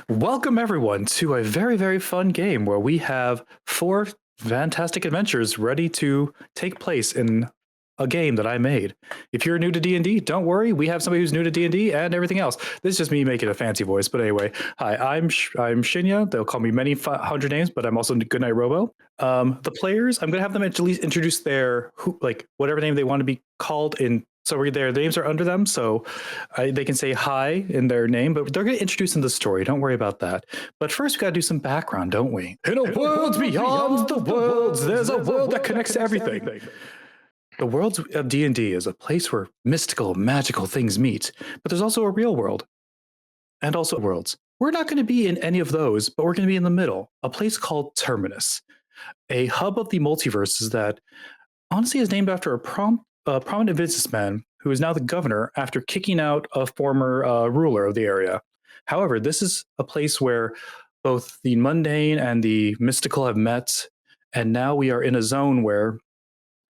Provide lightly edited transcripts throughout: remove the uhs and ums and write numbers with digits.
Welcome everyone to a very, very fun game where we have 4 fantastic adventures ready to take place in a game that I made. If you're new to D&D, don't worry, we have somebody who's new to D&D and everything else. This is just me making a fancy voice, but anyway. Hi, I'm Shinya. They'll call me many hundred names, but I'm also Goodnight Robo. The players, I'm going to have them at least introduce their whatever name they want to be called in. So their names are under them, so they can say hi in their name, but they're going to introduce in the story. Don't worry about that. But first, we got to do some background, don't we? In a world beyond the worlds, there's a world that connects to everything. The world of D&D is a place where mystical, magical things meet, but there's also a real world, and also worlds. We're not going to be in any of those, but we're going to be in the middle, a place called Terminus, a hub of the multiverses that honestly is named after a prominent businessman who is now the governor after kicking out a former ruler of the area. However, this is a place where both the mundane and the mystical have met, and now we are in a zone where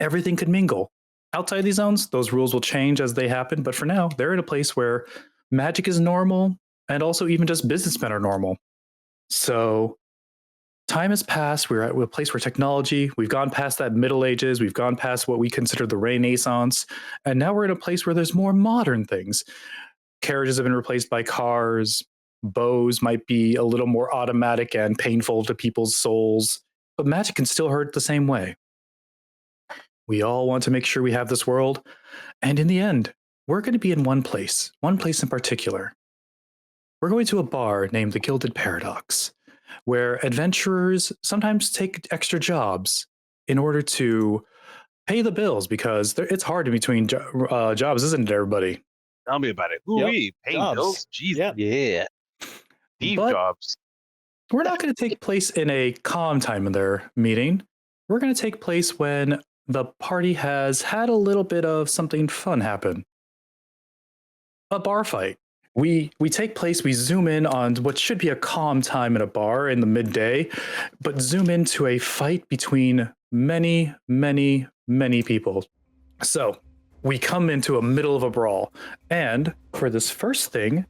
everything could mingle. Outside these zones, those rules will change as they happen, but for now, they're in a place where magic is normal, and also even just businessmen are normal. So time has passed. We're at a place where technology, we've gone past that Middle Ages, we've gone past what we consider the Renaissance, and now we're in a place where there's more modern things. Carriages have been replaced by cars, bows might be a little more automatic and painful to people's souls, but magic can still hurt the same way. We all want to make sure we have this world, and in the end, we're going to be in one place in particular. We're going to a bar named the Gilded Paradox, where adventurers sometimes take extra jobs in order to pay the bills, because it's hard in between jobs, isn't it, everybody? Tell me about it. Ooh-wee, paying bills? Jeez, yeah. These jobs. We're not going to take place in a calm time in their meeting. We're going to take place when the party has had a little bit of something fun happen. A bar fight. We take place, we zoom in on what should be a calm time in a bar in the midday, but zoom into a fight between many, many, many people. So we come into a middle of a brawl. And for this first thing,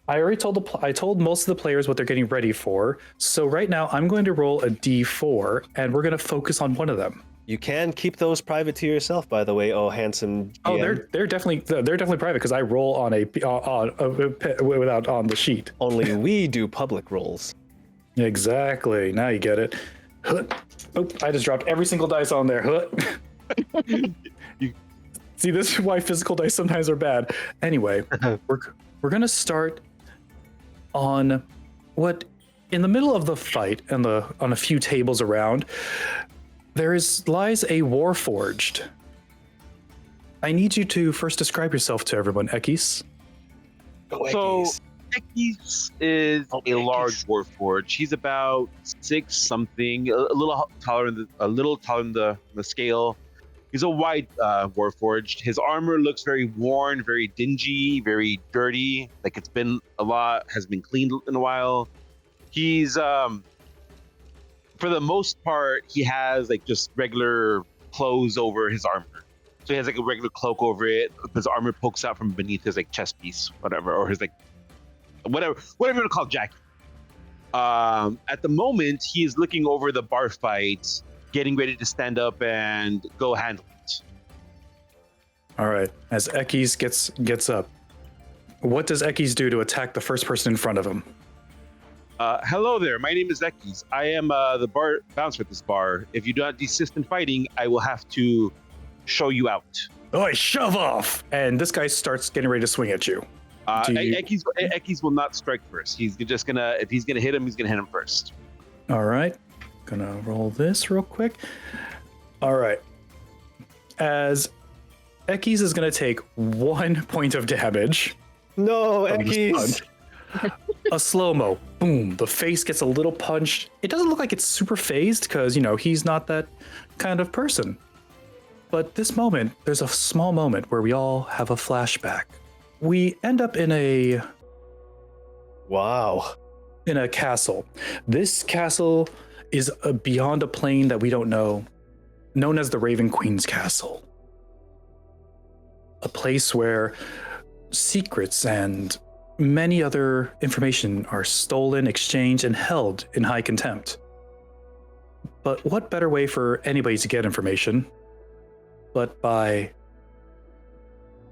I told most of the players what they're getting ready for. So right now I'm going to roll a D4 and we're going to focus on one of them. You can keep those private to yourself, by the way. Oh, handsome GM. Oh, they're definitely private because I roll on on the sheet. Only we do public rolls. Exactly. Now you get it. Oh, I just dropped every single dice on there. See, this is why physical dice sometimes are bad. Anyway, we're gonna start on what in the middle of the fight and on a few tables around. Lies a Warforged. I need you to first describe yourself to everyone, Equiz. So, Equiz is a large Warforged. He's about 6-something, a little taller than the scale. He's a white Warforged. His armor looks very worn, very dingy, very dirty. Like it's been has been cleaned in a while. He's for the most part, he has like just regular clothes over his armor. So he has like a regular cloak over it. His armor pokes out from beneath his like chest piece, whatever, or his like whatever you want to call jacket. At the moment, he is looking over the bar fight, getting ready to stand up and go handle it. All right. As Equiz gets up, what does Equiz do to attack the first person in front of him? Hello there, my name is Equiz. I am the bar bouncer at this bar. If you do not desist in fighting, I will have to show you out. Oh, shove off! And this guy starts getting ready to swing at you. Equiz will not strike first. He's just gonna, if he's gonna hit him, he's gonna hit him first. All right, gonna roll this real quick. All right, as Equiz is gonna take 1 point of damage. No, Equiz. A slow-mo, boom, the face gets a little punched. It doesn't look like it's super phased because, he's not that kind of person. But this moment, there's a small moment where we all have a flashback. We end up in a castle. This castle is beyond a plane that we don't know, known as the Raven Queen's Castle. A place where secrets and many other information are stolen, exchanged, and held in high contempt. But what better way for anybody to get information but by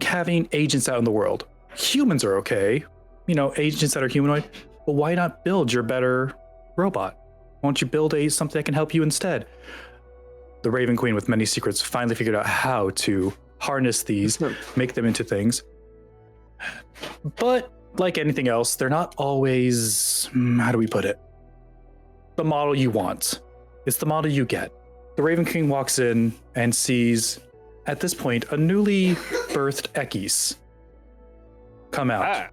having agents out in the world? Humans are okay, agents that are humanoid, but why not build your better robot? Why don't you build something that can help you instead? The Raven Queen with many secrets finally figured out how to harness these, make them into things. But like anything else, they're not always, how do we put it? The model you want. It's the model you get. The Raven King walks in and sees, at this point, a newly birthed Equiz come out.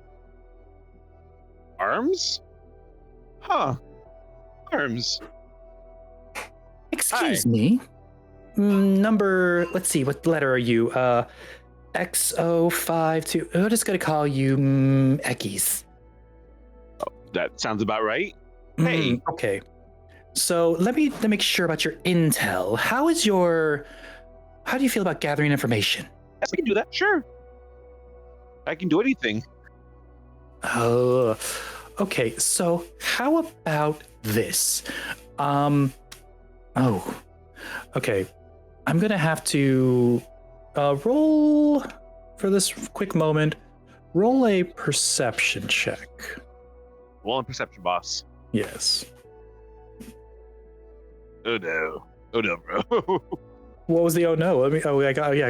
Arms? Huh. Arms. Excuse me. Number, let's see, what letter are you? XO52. I'm just going to call you Equiz. Oh, that sounds about right. Hey. Okay. So let me make sure about your intel. How do you feel about gathering information? Yes, I can do that. Sure. I can do anything. Oh, okay. So how about this? Okay. I'm going to have to roll for this quick moment. Roll a perception check. Roll a perception, boss. Yes. Oh no, bro. What was the oh no? I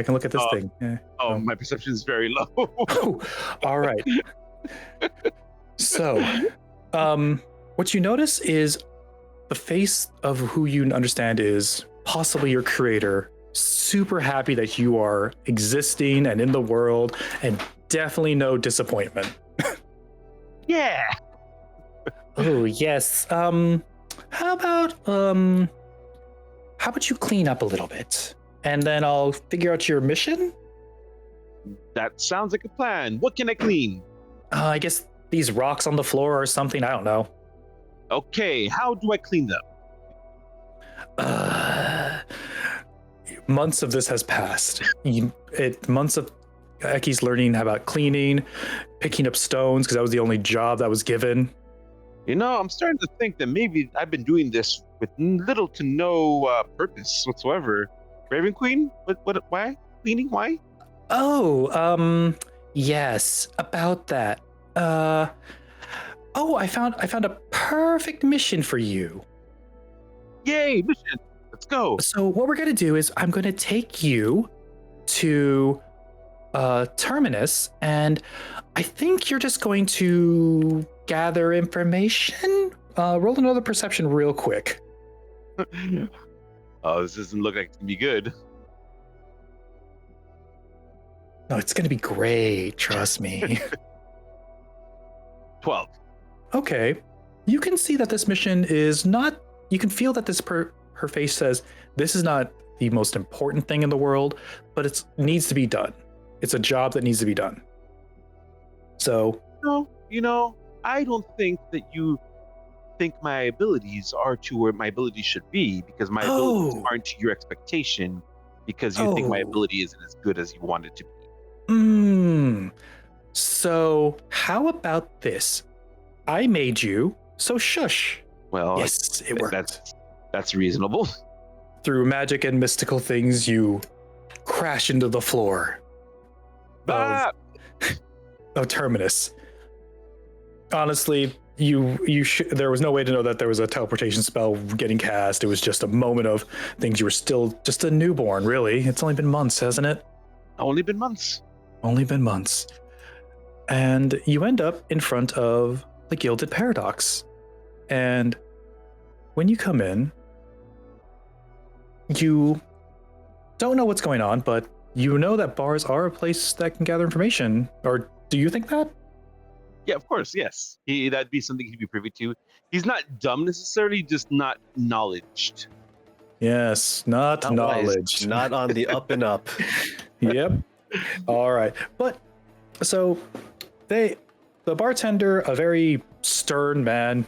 can look at this thing. Yeah. My perception is very low. Oh, all right. So, what you notice is the face of who you understand is possibly your creator, super happy that you are existing and in the world, and definitely no disappointment. Yeah. Oh, yes. How about you clean up a little bit, and then I'll figure out your mission? That sounds like a plan. What can I clean? I guess these rocks on the floor or something. I don't know. Okay, how do I clean them? Months of this has passed. Months of Equiz learning about cleaning, picking up stones, because that was the only job that was given. I'm starting to think that maybe I've been doing this with little to no purpose whatsoever. Raven Queen? What? Why? Cleaning? Why? Oh, yes, about that. I found a perfect mission for you. Yay, mission. Let's go. So what we're going to do is I'm going to take you to Terminus, and I think you're just going to gather information. Roll another perception real quick. Oh, this doesn't look like it's going to be good. No, it's going to be great. Trust me. 12. Okay. You can see that this mission is not, you can feel that her face says, this is not the most important thing in the world, but it needs to be done. It's a job that needs to be done. So. No, I don't think that you think my abilities are to where my abilities should be, because my abilities aren't to your expectation, because you think my ability isn't as good as you want it to be. So how about this? I made you, so shush. Well, yes, it worked. That's reasonable. Through magic and mystical things, you crash into the floor of Terminus. Honestly, there was no way to know that there was a teleportation spell getting cast. It was just a moment of things. You were still just a newborn, really. It's only been months, hasn't it? Only been months. And you end up in front of the Gilded Paradox. And when you come in, you don't know what's going on, but you know that bars are a place that can gather information. Or do you think that? Yeah, of course, yes. That'd be something he'd be privy to. He's not dumb necessarily, just not knowledged. Yes, not knowledge. Wise, not on the up and up. Yep. All right. But so the bartender, a very stern man,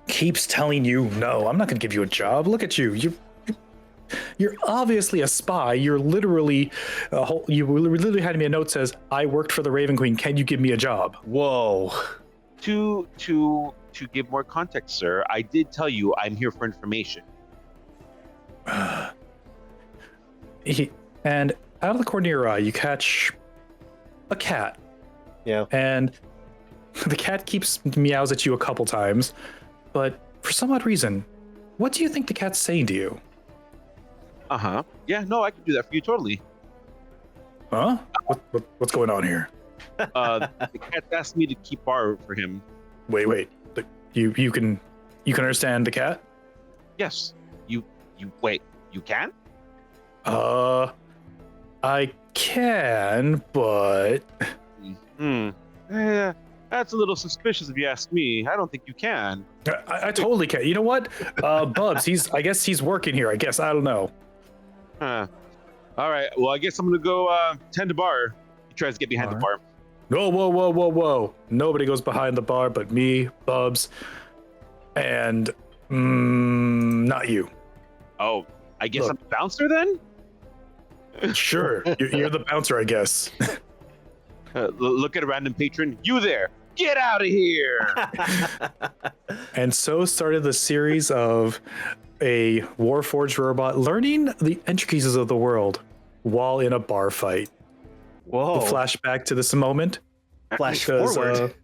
keeps telling you, no, I'm not going to give you a job. Look at you. You're obviously a spy. You're literally, you literally handed me a note that says, I worked for the Raven Queen. Can you give me a job? Whoa. To give more context, sir, I did tell you I'm here for information. And out of the corner of your eye, you catch a cat. Yeah. And the cat keeps meows at you a couple times, but for some odd reason, what do you think the cat's saying to you? Uh-huh. Yeah, no, I can do that for you totally. Huh? What's going on here? The cat asked me to keep bar for him. Wait. You can understand the cat? Yes. You wait, you can? I can, but That's a little suspicious if you ask me. I don't think you can. I totally can. You know what? Bubs, I guess he's working here. I don't know. Huh. All right. Well, I guess I'm gonna go tend to bar. He tries to get behind the bar. Whoa. Nobody goes behind the bar but me, Bubs, and not you. Oh, I guess I'm the bouncer then? Sure. You're the bouncer, I guess. Look at a random patron. You there. Get out of here. And so started the series of a Warforged robot learning the intricacies of the world while in a bar fight. Whoa. The flashback to this moment. Flash forward.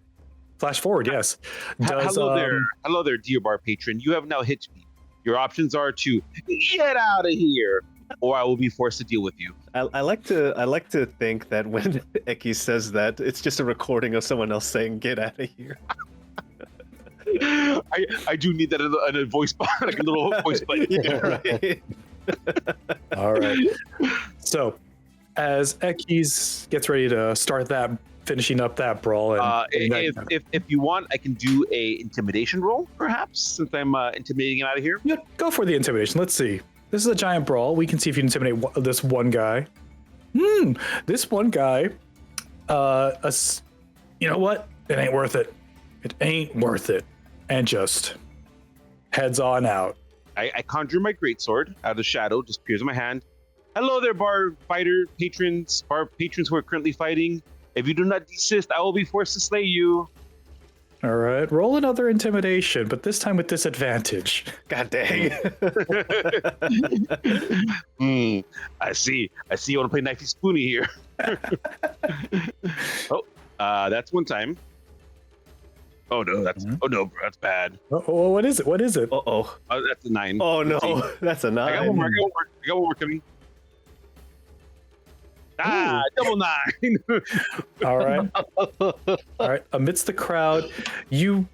Flash forward, yes. Hello there, dear bar patron. You have now hit me. Your options are to get out of here, or I will be forced to deal with you. I like to think that when Equiz says that, it's just a recording of someone else saying "Get out of here." I do need that in a voice box, like a little voice button. Yeah, right. All right. So, as Equiz gets ready to start finishing up that brawl, and if you want, I can do a intimidation roll, perhaps, since I'm intimidating him out of here. Yeah, go for the intimidation. Let's see. This is a giant brawl. We can see if you can intimidate this one guy. This one guy. You know what? It ain't worth it. It ain't worth it. And just heads on out. I conjure my greatsword out of the shadow, just appears in my hand. Hello there, bar patrons who are currently fighting. If you do not desist, I will be forced to slay you. All right, roll another intimidation, but this time with disadvantage. God dang. I see. You want to play knifey spoony here. That's one time. Oh no, bro, that's bad. Oh, what is it? Oh, that's a 9. Oh no, that's a 9. I got one more coming. Double 9. All right. Amidst the crowd, you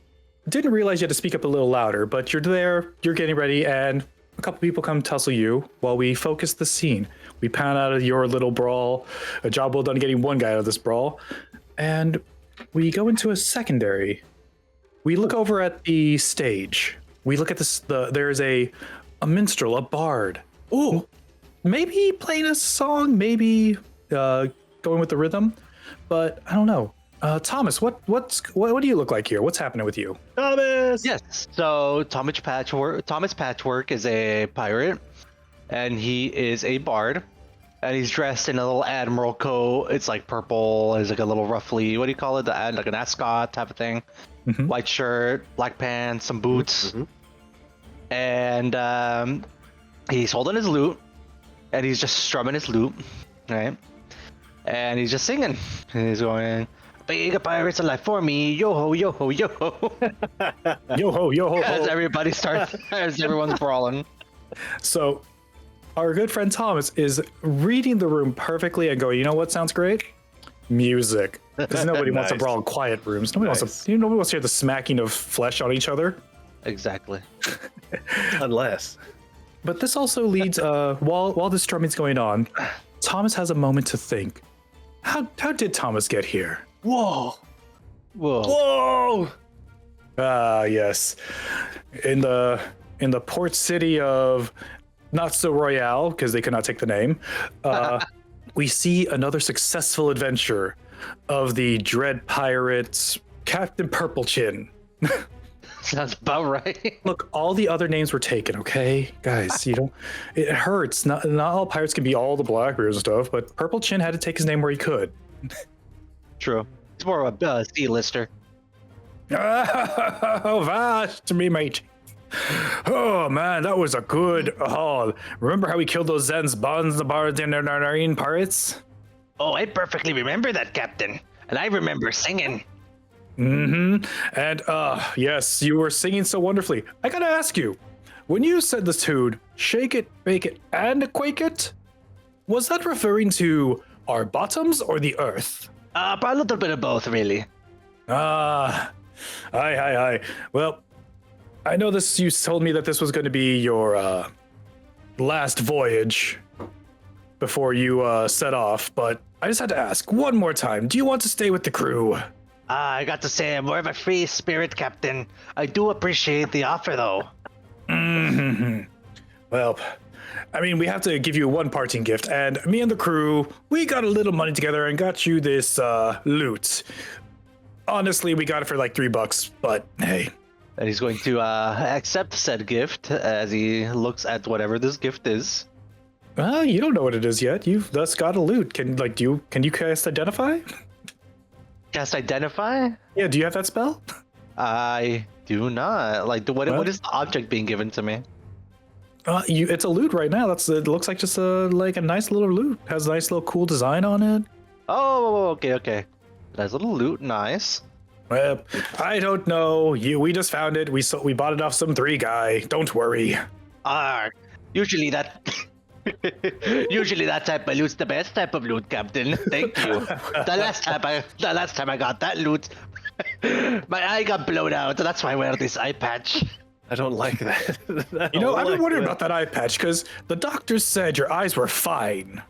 didn't realize you had to speak up a little louder, but you're there, you're getting ready, and a couple people come tussle you while we focus the scene. We pan out of your little brawl, a job well done getting one guy out of this brawl, and we go into a secondary. We look over at the stage. We look at there's a minstrel, a bard. Ooh, maybe playing a song, maybe going with the rhythm, but I don't know. Thomas, what do you look like here? What's happening with you? Thomas. Yes. So Thomas Patchwork is a pirate, and he is a bard, and he's dressed in a little admiral coat. It's like purple. It's like a little roughly, what do you call it? Like an ascot type of thing. Mm-hmm. White shirt, black pants, some boots, and he's holding his lute, and he's just strumming his lute, right? And he's just singing, and he's going, "Big pirates alive for me, yo ho, yo ho, yo ho." Yo ho, yo ho, ho. As everybody starts, as everyone's brawling. So, our good friend Thomas is reading the room perfectly and going, you know what sounds great? Music. Because nobody wants to brawl in quiet rooms. Nobody wants to hear the smacking of flesh on each other. Exactly. Unless. But this also leads, while this strumming's going on, Thomas has a moment to think. How did Thomas get here? Whoa. Yes. In the port city of Not So Royale, because they could not take the name, we see another successful adventure of the dread pirates, Captain Purple Chin. Sounds about right. Look, all the other names were taken, okay? Guys, you don't it hurts. Not all pirates can be all the Blackbeards and stuff, but Purple Chin had to take his name where he could. True. It's more of a C-lister. Oh, vast me, mate. Oh man, that was a good haul. Remember how we killed those Zens, Bonds, the Bards, and Narine pirates? Oh, I perfectly remember that, Captain. And I remember singing. Mm-hmm. And yes, you were singing so wonderfully. I gotta ask you, when you said the tune, shake it, bake it, and quake it, was that referring to our bottoms or the earth? A little bit of both, really. Aye. Well, I know this. You told me that this was going to be your last voyage before you set off, but I just had to ask one more time. Do you want to stay with the crew? I got to say, I'm more of a free spirit, Captain. I do appreciate the offer, though. Mm-hmm. Well, I mean, we have to give you one parting gift, and me and the crew, we got a little money together and got you this loot. Honestly, we got it for like $3, but hey. And he's going to accept said gift as he looks at whatever this gift is. Well, you don't know what it is yet. You've thus got a loot. Can you cast identify? Cast identify? Yeah, do you have that spell? I do not. Like, what is the object being given to me? It's a loot right now. It looks like just a nice little loot. Has a nice little cool design on it. Oh, okay. Nice little loot, nice. Well, I don't know. We just found it. We bought it off some 3 guy. Don't worry. Usually that type of loot's the best type of loot, Captain. Thank you. The last time I got that loot, my eye got blown out. That's why I wear this eye patch. I don't like that. I've been wondering about that eye patch because the doctors said your eyes were fine.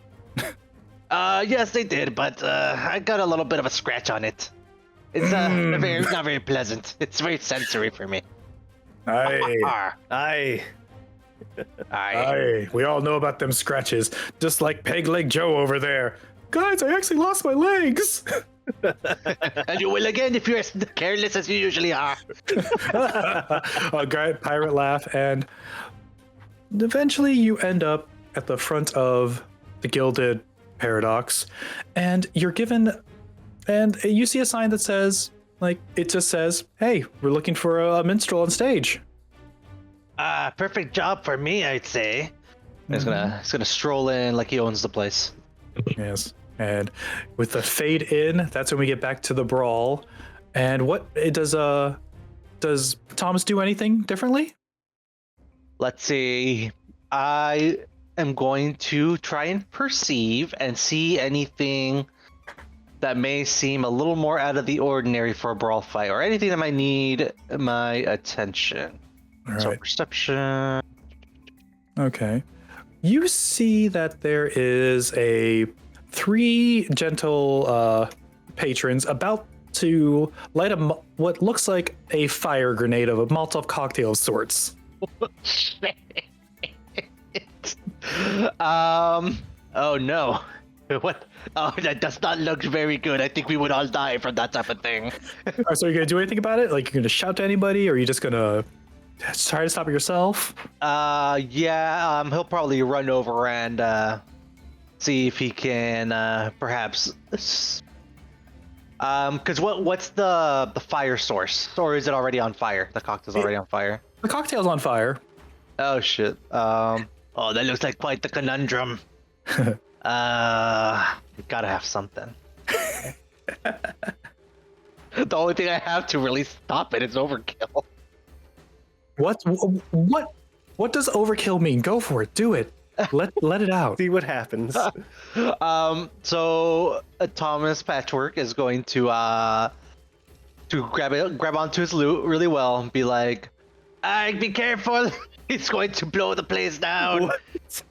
Yes, they did, but I got a little bit of a scratch on it. It's not very pleasant. It's very sensory for me. Aye. We all know about them scratches, just like Peg Leg Joe over there. Guys, I actually lost my legs. And you will again if you're as careless as you usually are. A guy pirate laugh, and eventually you end up at the front of the Gilded Paradox, and you're given, and you see a sign that says, it just says, "Hey, we're looking for a minstrel on stage." Perfect job for me, I'd say. He's gonna stroll in like he owns the place. Yes. And with the fade in, that's when we get back to the brawl. And what it does Thomas do anything differently? Let's see. I am going to try and perceive and see anything that may seem a little more out of the ordinary for a brawl fight, or anything that might need my attention. All So right. perception. Okay. You see that there is 3 gentle patrons about to light what looks like a fire grenade of a Molotov cocktail of sorts. Oh no. What? Oh, that does not look very good. I think we would all die from that type of thing. So are you gonna do anything about it? Like, you're gonna shout to anybody, or are you just gonna try to stop it yourself? Yeah. He'll probably run over and see if he can perhaps. Because what's the fire source, or is it already on fire? The cocktail's already on fire. The cocktail's on fire. Oh shit. Oh, that looks like quite the conundrum. We gotta have something. The only thing I have to really stop it is overkill. What does overkill mean? Go for it. Do it. Let it out. See what happens. So Thomas Patchwork is going to grab onto his loot really well and be like, be careful. He's going to blow the place down.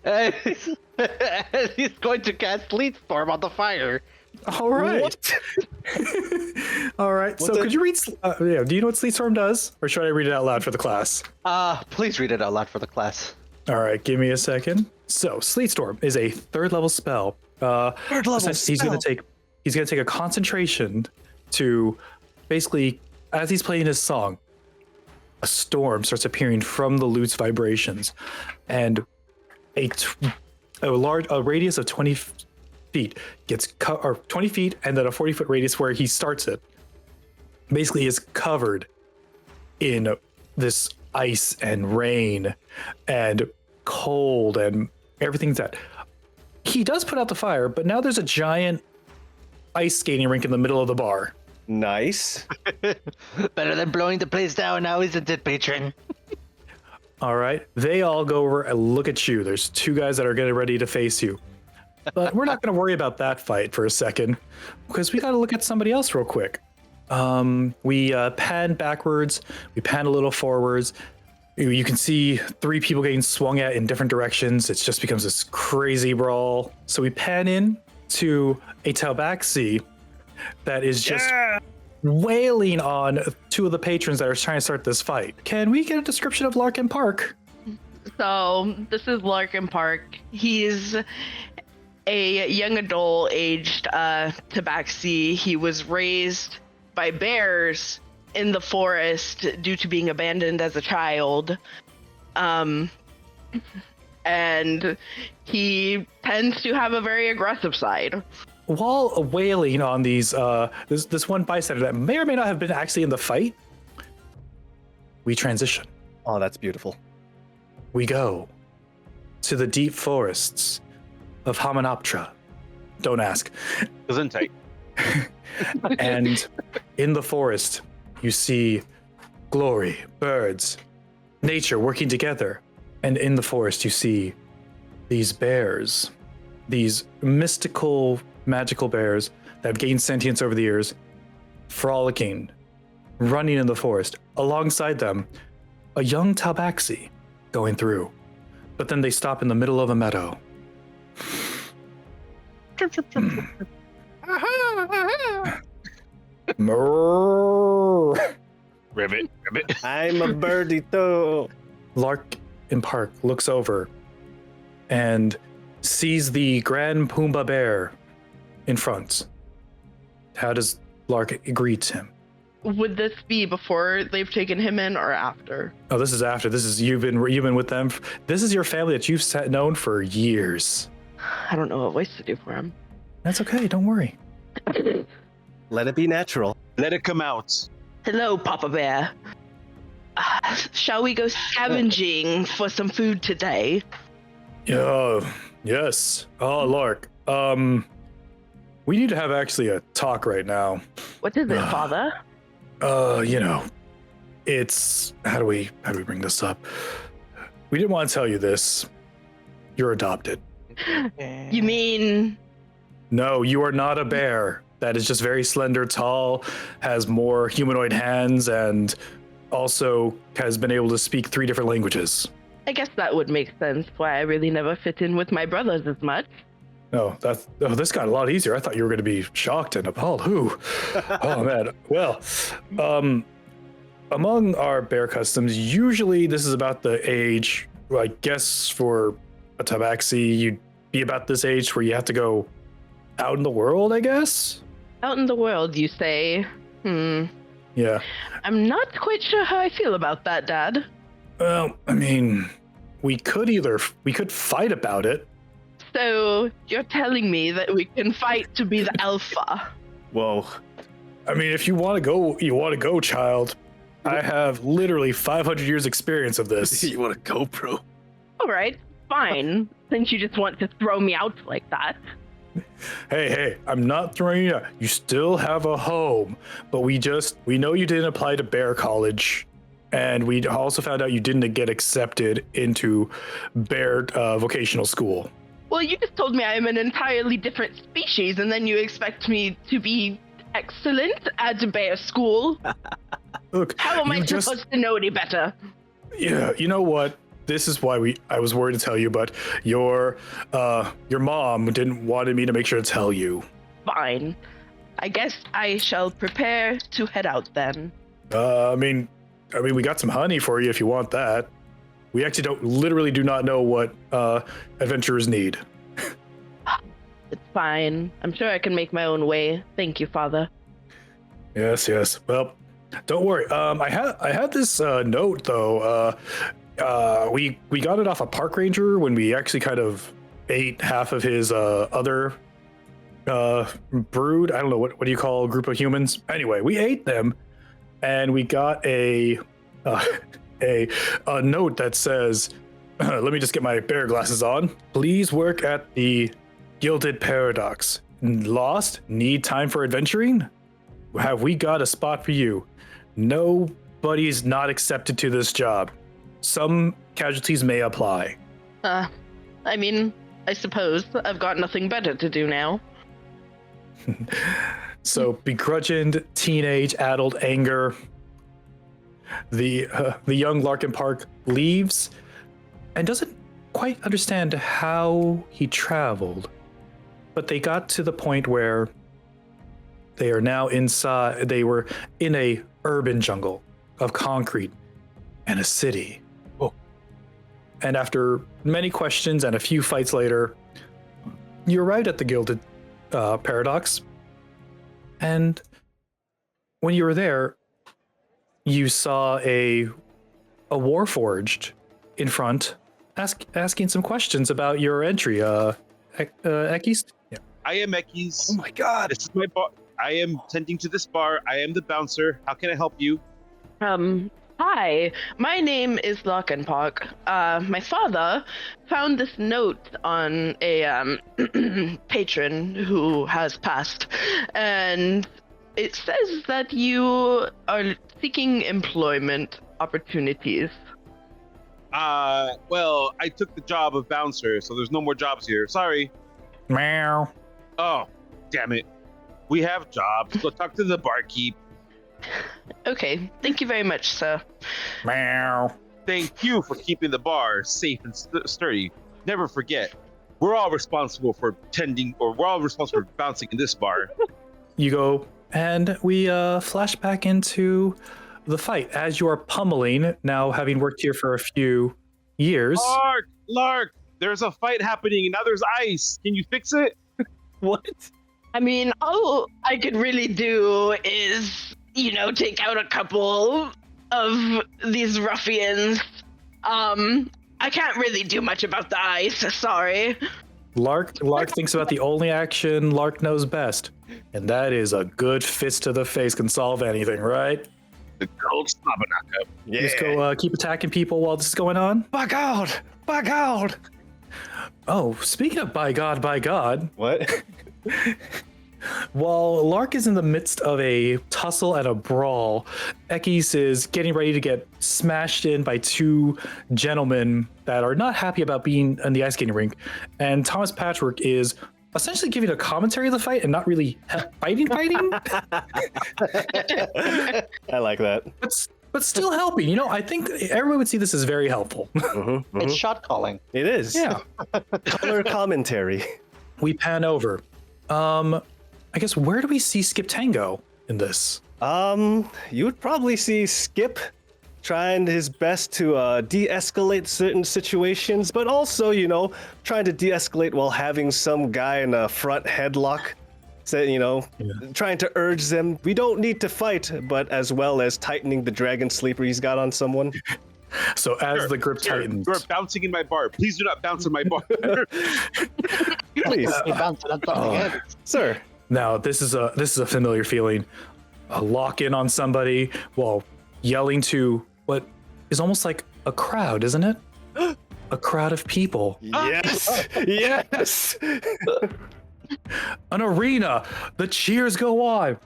And he's going to cast Sleet Storm on the fire. All right. All right. So could you read? Do you know what Sleet Storm does, or should I read it out loud for the class? Please read it out loud for the class. All right. Give me a second. So Sleet Storm is a 3rd level spell. Third level He's gonna take a concentration to basically, as he's playing his song, a storm starts appearing from the lute's vibrations, and a radius of 20 feet gets or 20 feet, and then a 40-foot radius where he starts it basically is covered in this ice and rain and cold and everything's that. He does put out the fire, but now there's a giant ice skating rink in the middle of the bar. Nice. Better than blowing the place down now, isn't it, patron? All right. They all go over and look at you. There's two guys that are getting ready to face you. But we're not going to worry about that fight for a second because we got to look at somebody else real quick. We pan backwards. We pan a little forwards. You can see three people getting swung at in different directions. It just becomes this crazy brawl. So we pan in to a tabaxi that is just wailing on two of the patrons that are trying to start this fight. Can we get a description of Lark Enpark? So this is Lark Enpark. He's a young adult aged tabaxi. He was raised by bears in the forest due to being abandoned as a child. And he tends to have a very aggressive side. While wailing on these, this one bystander that may or may not have been actually in the fight, we transition. Oh, that's beautiful. We go to the deep forests of Hamanoptera. Don't ask. Doesn't take. And in the forest, you see glory, birds, nature working together. And in the forest, you see these bears, these mystical, magical bears that have gained sentience over the years, frolicking, running in the forest. Alongside them, a young tabaxi going through. But then they stop in the middle of a meadow. Ribbit. I'm a birdie too. Lark Enpark looks over and sees the Grand Pumbaa bear in front. How does Lark greet him? Would this be before they've taken him in or after? Oh, this is after. This is you've been with them. This is your family that you've known for years. I don't know what voice to do for him. That's okay. Don't worry. Let it be natural. Let it come out. Hello, Papa Bear. Shall we go scavenging for some food today? Yes. Oh, Lark. We need to have actually a talk right now. What is it, Father? It's how do we bring this up? We didn't want to tell you this. You're adopted. You mean... No, you are not a bear. That is just very slender, tall, has more humanoid hands, and also has been able to speak 3 different languages. I guess that would make sense why I really never fit in with my brothers as much. This got a lot easier. I thought you were going to be shocked and appalled. Who? Oh, man. Well, among our bear customs, usually this is about the age, I guess for a tabaxi, you'd be about this age where you have to go out in the world, I guess? Out in the world, you say? Yeah. I'm not quite sure how I feel about that, Dad. Well, I mean, we could fight about it. So, you're telling me that we can fight to be the alpha? Whoa. I mean, if you want to go, child. I have literally 500 years experience of this. You want to go, bro? All right, fine. Since you just want to throw me out like that. Hey, I'm not throwing you out. You still have a home, but we know you didn't apply to Bear College, and we also found out you didn't get accepted into Bear Vocational School. Well, you just told me I am an entirely different species, and then you expect me to be excellent at Bear School? Look, how am I supposed to know any better? Yeah, you know what? This is why I was worried to tell you, but your mom didn't want me to make sure to tell you. Fine. I guess I shall prepare to head out then. I mean, we got some honey for you if you want that. We actually literally do not know what adventurers need. It's fine. I'm sure I can make my own way. Thank you, Father. Yes. Well, Don't worry. I had this note though. We got it off a park ranger when we actually kind of ate half of his other brood. I don't know what do you call a group of humans. Anyway, we ate them, and we got a note that says, "Let me just get my bear glasses on. Please work at the Gilded Paradox. Lost? Need time for adventuring? Have we got a spot for you? Nobody's not accepted to this job. Some casualties may apply." I mean, I suppose I've got nothing better to do now. So begrudged teenage adult anger. The young Lark Enpark leaves and doesn't quite understand how he traveled, but they got to the point where they are now inside. They were in a urban jungle of concrete and a city. Oh. And after many questions and a few fights later, you arrived at the Gilded Paradox. And when you were there, you saw a Warforged in front, asking some questions about your entry. Equiz? Yeah. I am Equiz. Oh my God! This is my bar. I am tending to this bar. I am the bouncer. How can I help you? Hi, my name is Lark Enpark. My father found this note on a patron who has passed, and it says that you are seeking employment opportunities. Well, I took the job of bouncer, so there's no more jobs here. Sorry. Meow. Oh, damn it. We have jobs. Go talk to the barkeep. Okay, thank you very much, sir. Meow. Thank you for keeping the bar safe and sturdy. Never forget, we're all responsible for bouncing in this bar. You go, and we flash back into the fight as you are pummeling, now having worked here for a few years. Lark, there's a fight happening and now there's ice. Can you fix it? What? I mean, all I could really do is, take out a couple of these ruffians. I can't really do much about the ice, sorry. Lark thinks about the only action Lark knows best, and that is a good fist to the face can solve anything, right? The cold Slabanaka. Yeah. Just go keep attacking people while this is going on. By God! By God! Oh, speaking of by God. What? While Lark is in the midst of a tussle and a brawl, Equiz is getting ready to get smashed in by two gentlemen that are not happy about being in the ice skating rink. And Thomas Patchwork is essentially giving a commentary of the fight and not really fighting. I like that. But still helping. I think everyone would see this as very helpful. It's shot calling. It is. Yeah. Color commentary. We pan over. I guess where do we see Skip Tango in this? You would probably see Skip trying his best to de-escalate certain situations, but also, trying to de-escalate while having some guy in a front headlock. So, trying to urge them, we don't need to fight, but as well as tightening the dragon sleeper he's got on someone. So as the grip tightens, you're bouncing in my bar. Please do not bounce in my bar. Please, sir. Now this is a familiar feeling. A lock in on somebody while yelling to what is almost like a crowd, isn't it? A crowd of people. Yes, yes. An arena. The cheers go on.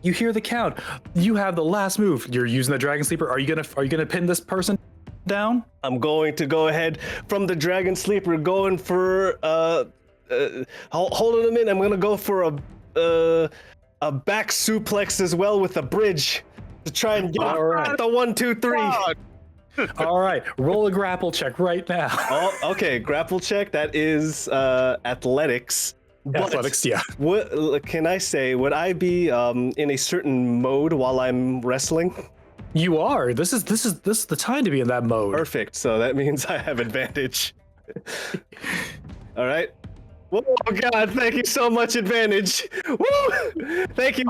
You hear the count. You have the last move. You're using the dragon sleeper. Are you gonna pin this person down? I'm going to go ahead from the dragon sleeper, going for hold on a minute. I'm gonna go for a back suplex as well with a bridge to try and get the 1, 2, 3. All right, roll a grapple check right now. Oh, okay, grapple check. That is athletics. But Athletics, yeah. What can I say? Would I be in a certain mode while I'm wrestling? You are. This is the time to be in that mode. Perfect. So that means I have advantage. All right. Whoa, God, thank you so much, Advantage. Woo! Thank you,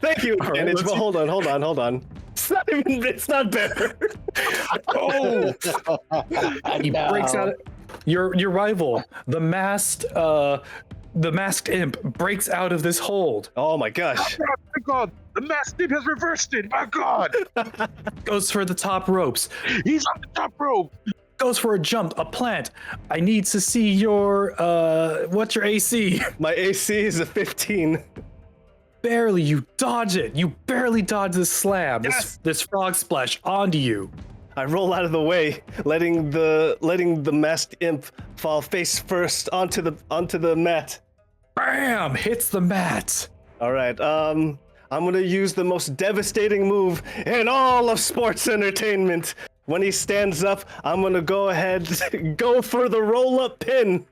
thank you, Advantage. But hold on. It's not better. Oh! He breaks out. Your rival, the masked imp, breaks out of this hold. Oh my gosh. Oh my God, the masked imp has reversed it. My God, Goes for the top ropes. he's on the top rope. Goes for a jump, a plant. I need to see your what's your AC? My AC is a 15. Barely, you dodge it. You barely dodge this slam. Yes! This frog splash onto you. I roll out of the way, letting the masked imp fall face first onto the mat. Bam! Hits the mat. All right. I'm gonna use the most devastating move in all of sports entertainment. When he stands up, I'm gonna go ahead, go for the roll-up pin.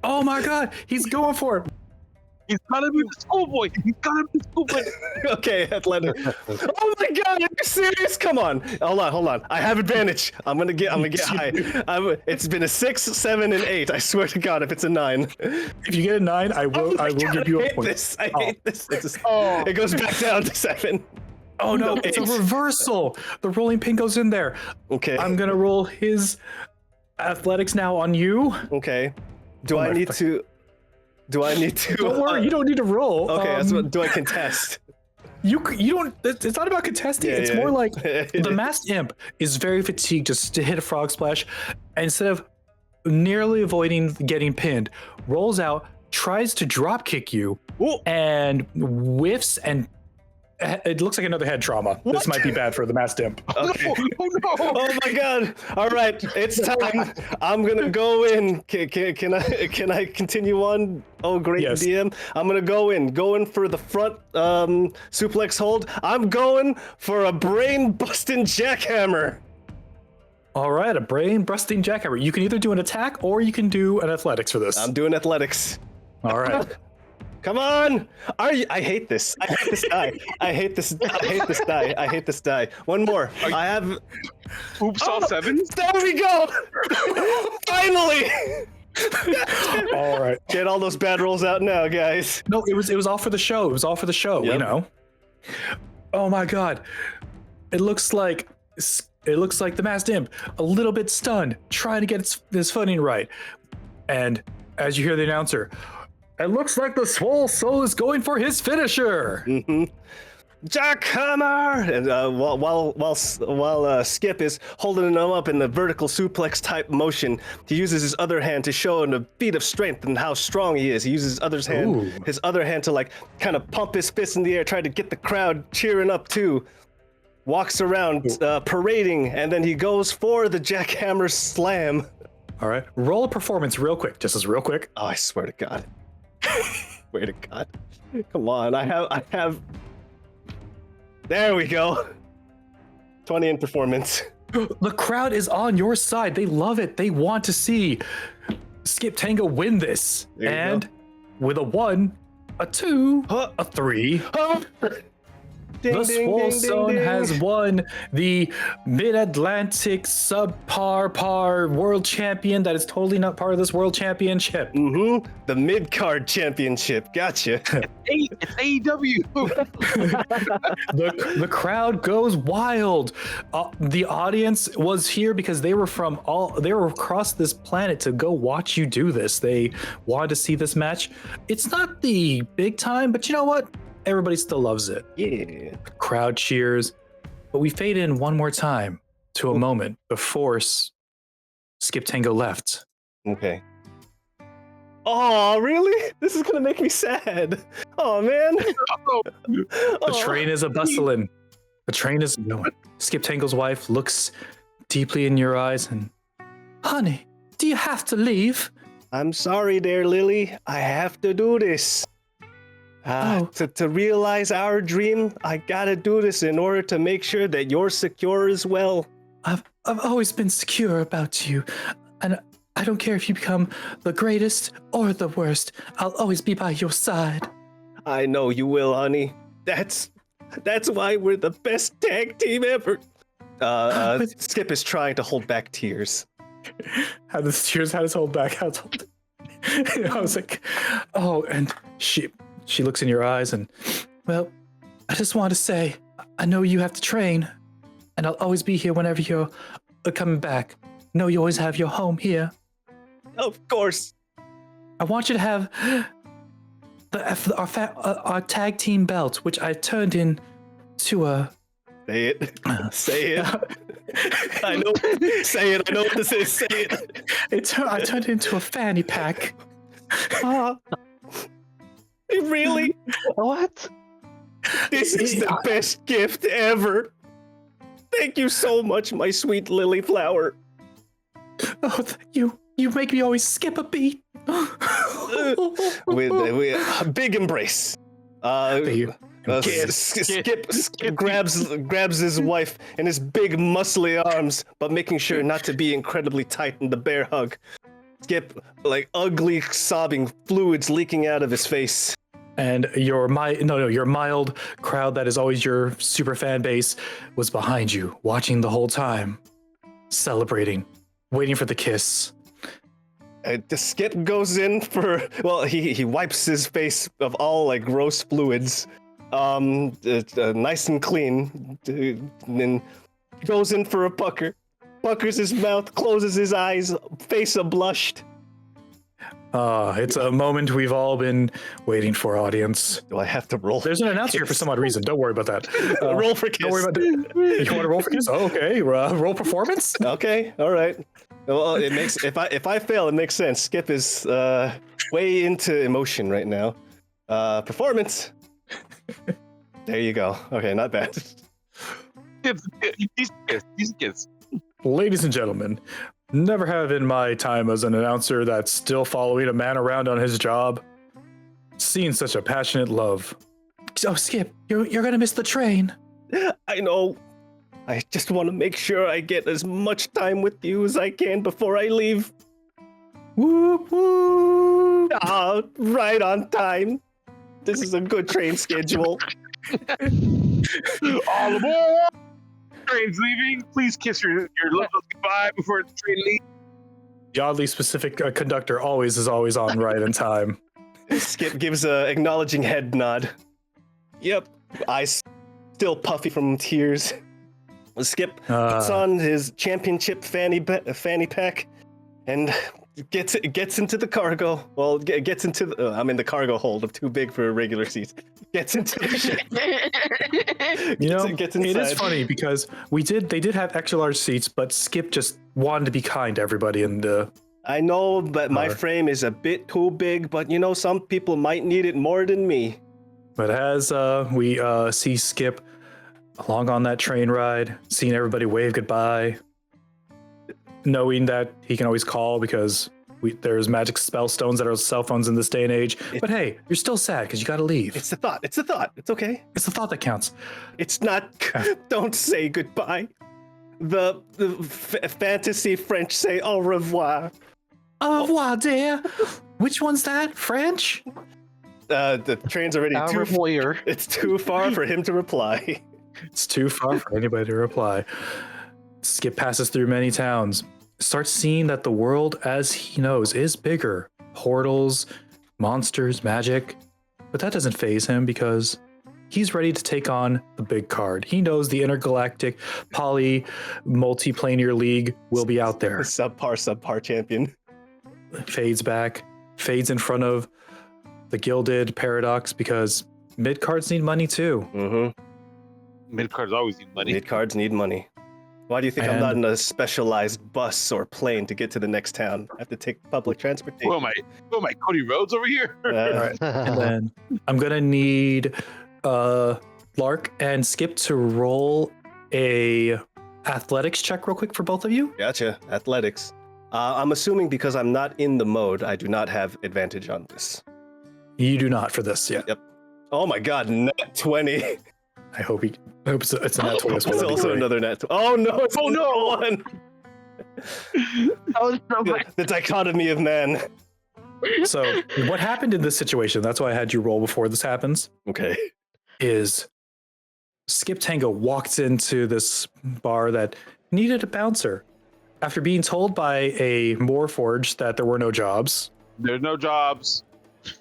Oh my God! He's going for it. He's gotta be the schoolboy. He's gotta be the schoolboy. Okay, athletic. Oh my God, are you serious? Come on. Hold on. I have advantage. I'm gonna get high. It's been a 6, 7, and 8. I swear to God, if it's a 9. If you get a 9, I will give you a point. I hate this. It goes back down to 7. Oh no, it's a reversal. The rolling pin goes in there. Okay. I'm gonna roll his athletics now on you. Okay. Do I need to? Don't worry, you don't need to roll. Okay, do I contest? You don't. It's not about contesting. It's more like the masked imp is very fatigued just to hit a frog splash. And instead of nearly avoiding getting pinned, rolls out, tries to drop kick you, and whiffs and. It looks like another head trauma. What? This might be bad for the masked imp. Okay. Oh no! Oh my God! All right, it's time. I'm gonna go in. Can I continue on? Oh great, Yes. DM. I'm gonna go in for the front suplex hold. I'm going for a brain busting jackhammer. All right, a brain busting jackhammer. You can either do an attack or you can do an athletics for this. I'm doing athletics. All right. Come on! I hate this. I hate this die. I hate this die. One more. I have. Oops, all 7. There we go! Finally! All right. Get all those bad rolls out now, guys. No, it was all for the show. It was all for the show. Yep. You know. Oh my God! It looks like the masked imp, a little bit stunned, trying to get his footing right, and as you hear the announcer. It looks like the Swole Soul is going for his finisher. Mm-hmm. Jackhammer! And while Skip is holding him up in the vertical suplex type motion, he uses his other hand to show a feat of strength and how strong he is. He uses his other hand to like kind of pump his fist in the air, try to get the crowd cheering up too. Walks around parading, and then he goes for the jackhammer slam. All right, roll a performance real quick, just as real quick. Oh, I swear to God. Swear to God. Come on, I have. There we go. 20 in performance. The crowd is on your side. They love it. They want to see Skip Tango win this. There you And with a 1, a 2, a 3, the Swole Zone has won the Mid-Atlantic Subpar World Champion that is totally not part of this World Championship. Mm-hmm. The mid-card championship. Gotcha. It's AEW. The crowd goes wild. The audience was here because they were across this planet to go watch you do this. They wanted to see this match. It's not the big time, but you know what? Everybody still loves it. Yeah. Crowd cheers. But we fade in one more time to a moment before Skip Tango left. Okay. Oh, really? This is gonna make me sad. Oh man. The train is a bustling. The train is going. Skip Tango's wife looks deeply in your eyes and, honey, do you have to leave? I'm sorry there, Lily. I have to do this. To realize our dream, I gotta do this in order to make sure that you're secure as well. I've always been secure about you, and I don't care if you become the greatest or the worst. I'll always be by your side. I know you will, honey. That's why we're the best tag team ever. Skip is trying to hold back tears. How does hold back? I was like, oh, and she looks in your eyes and, well, I just want to say, I know you have to train, and I'll always be here whenever you're coming back. Know you always have your home here. Of course. I want you to have our tag team belt, which I turned into a. Say it. Say it. I know. Say it. I know what this is. Say it. I turned it into a fanny pack. Really? What? This is the best gift ever. Thank you so much, my sweet lily flower. Oh, you make me always skip a beat. With a big embrace. Skip grabs his wife in his big muscly arms, but making sure not to be incredibly tight in the bear hug. Skip, like ugly sobbing, fluids leaking out of his face. And your mild crowd that is always your super fan base was behind you, watching the whole time, celebrating, waiting for the kiss. The Skip goes in for, well, he wipes his face of all like gross fluids, nice and clean, and then goes in for a pucker, puckers his mouth, closes his eyes, face ablushed. It's a moment we've all been waiting for, audience. Do I have to roll? There's an announcer here for some odd reason. Don't worry about that. Roll for kiss. Don't worry about that. You want to roll for kiss? Oh, okay. Roll performance? Okay, all right. Well, it makes if I fail, it makes sense. Skip is way into emotion right now. Performance. There you go. Okay, not bad. These kids. Ladies and gentlemen, never have in my time as an announcer that's still following a man around on his job seen such a passionate love. Oh, Skip, you're gonna miss the train. I know. I just want to make sure I get as much time with you as I can before I leave. Whoop whoop. Right on time. This is a good train schedule. All aboard! Train's leaving. Please kiss your loved ones goodbye before the train leaves. The oddly specific conductor is always on right in time. Skip gives a acknowledging head nod. Yep, eyes still puffy from tears. Skip puts on his championship fanny pack and gets into the cargo. Well, gets into the, I'm in the cargo hold of too big for a regular seat. Gets into the ship. Gets inside. It is funny because they did have extra large seats, but Skip just wanted to be kind to everybody in the. I know, but my frame is a bit too big. But some people might need it more than me. But as we see Skip along on that train ride, seeing everybody wave goodbye, knowing that he can always call because there's magic spell stones that are cell phones in this day and age. But hey, you're still sad because you got to leave. It's the thought. It's the thought. It's okay. It's the thought that counts. It's not. Don't say goodbye. The fantasy French say au revoir. Au revoir, dear. Which one's that? French? The train's already it's too far for him to reply. It's too far for anybody to reply. Skip passes through many towns, starts seeing that the world as he knows is bigger. Portals, monsters, magic. But that doesn't faze him because he's ready to take on the big card. He knows the intergalactic multiplanar league will be out there. Subpar champion. Fades back, fades in front of the Gilded paradox because mid cards need money too. Mm-hmm. Mid cards always need money. Mid cards need money. Why do you think I'm not in a specialized bus or plane to get to the next town? I have to take public transportation. Who am I? Cody Rhodes over here? Right. And then I'm gonna need Lark and Skip to roll a athletics check real quick for both of you. Gotcha. Athletics. I'm assuming because I'm not in the mode, I do not have advantage on this. You do not for this, yeah. Yep. Oh my god, net 20. I hope it's a nat 20 as well. It's also another net 20. Oh no, it's one. That was so funny. The dichotomy of man. So what happened in this situation, that's why I had you roll before this happens, Okay. is Skip Tango walks into this bar that needed a bouncer. After being told by a Moorforge that there were no jobs, There's no jobs.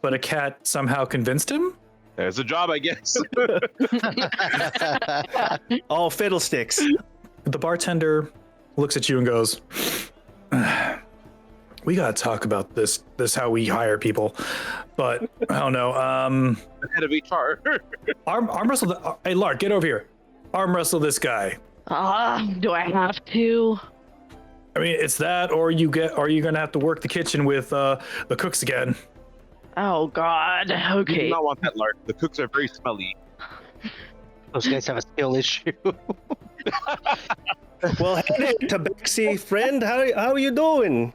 But a cat somehow convinced him? There's a job, I guess. Oh, fiddlesticks. The bartender looks at you and goes, we gotta talk about this how we hire people. But I don't know. The head of HR. Arm wrestle. Hey, Lark, get over here. Arm wrestle this guy. Do I have to? I mean, it's that, or you're gonna have to work the kitchen with the cooks again. Oh God. You Okay. do not want that, Lark. The cooks are very smelly. Those guys have a skill issue. Well, hey, Tabaxi friend, how are you doing?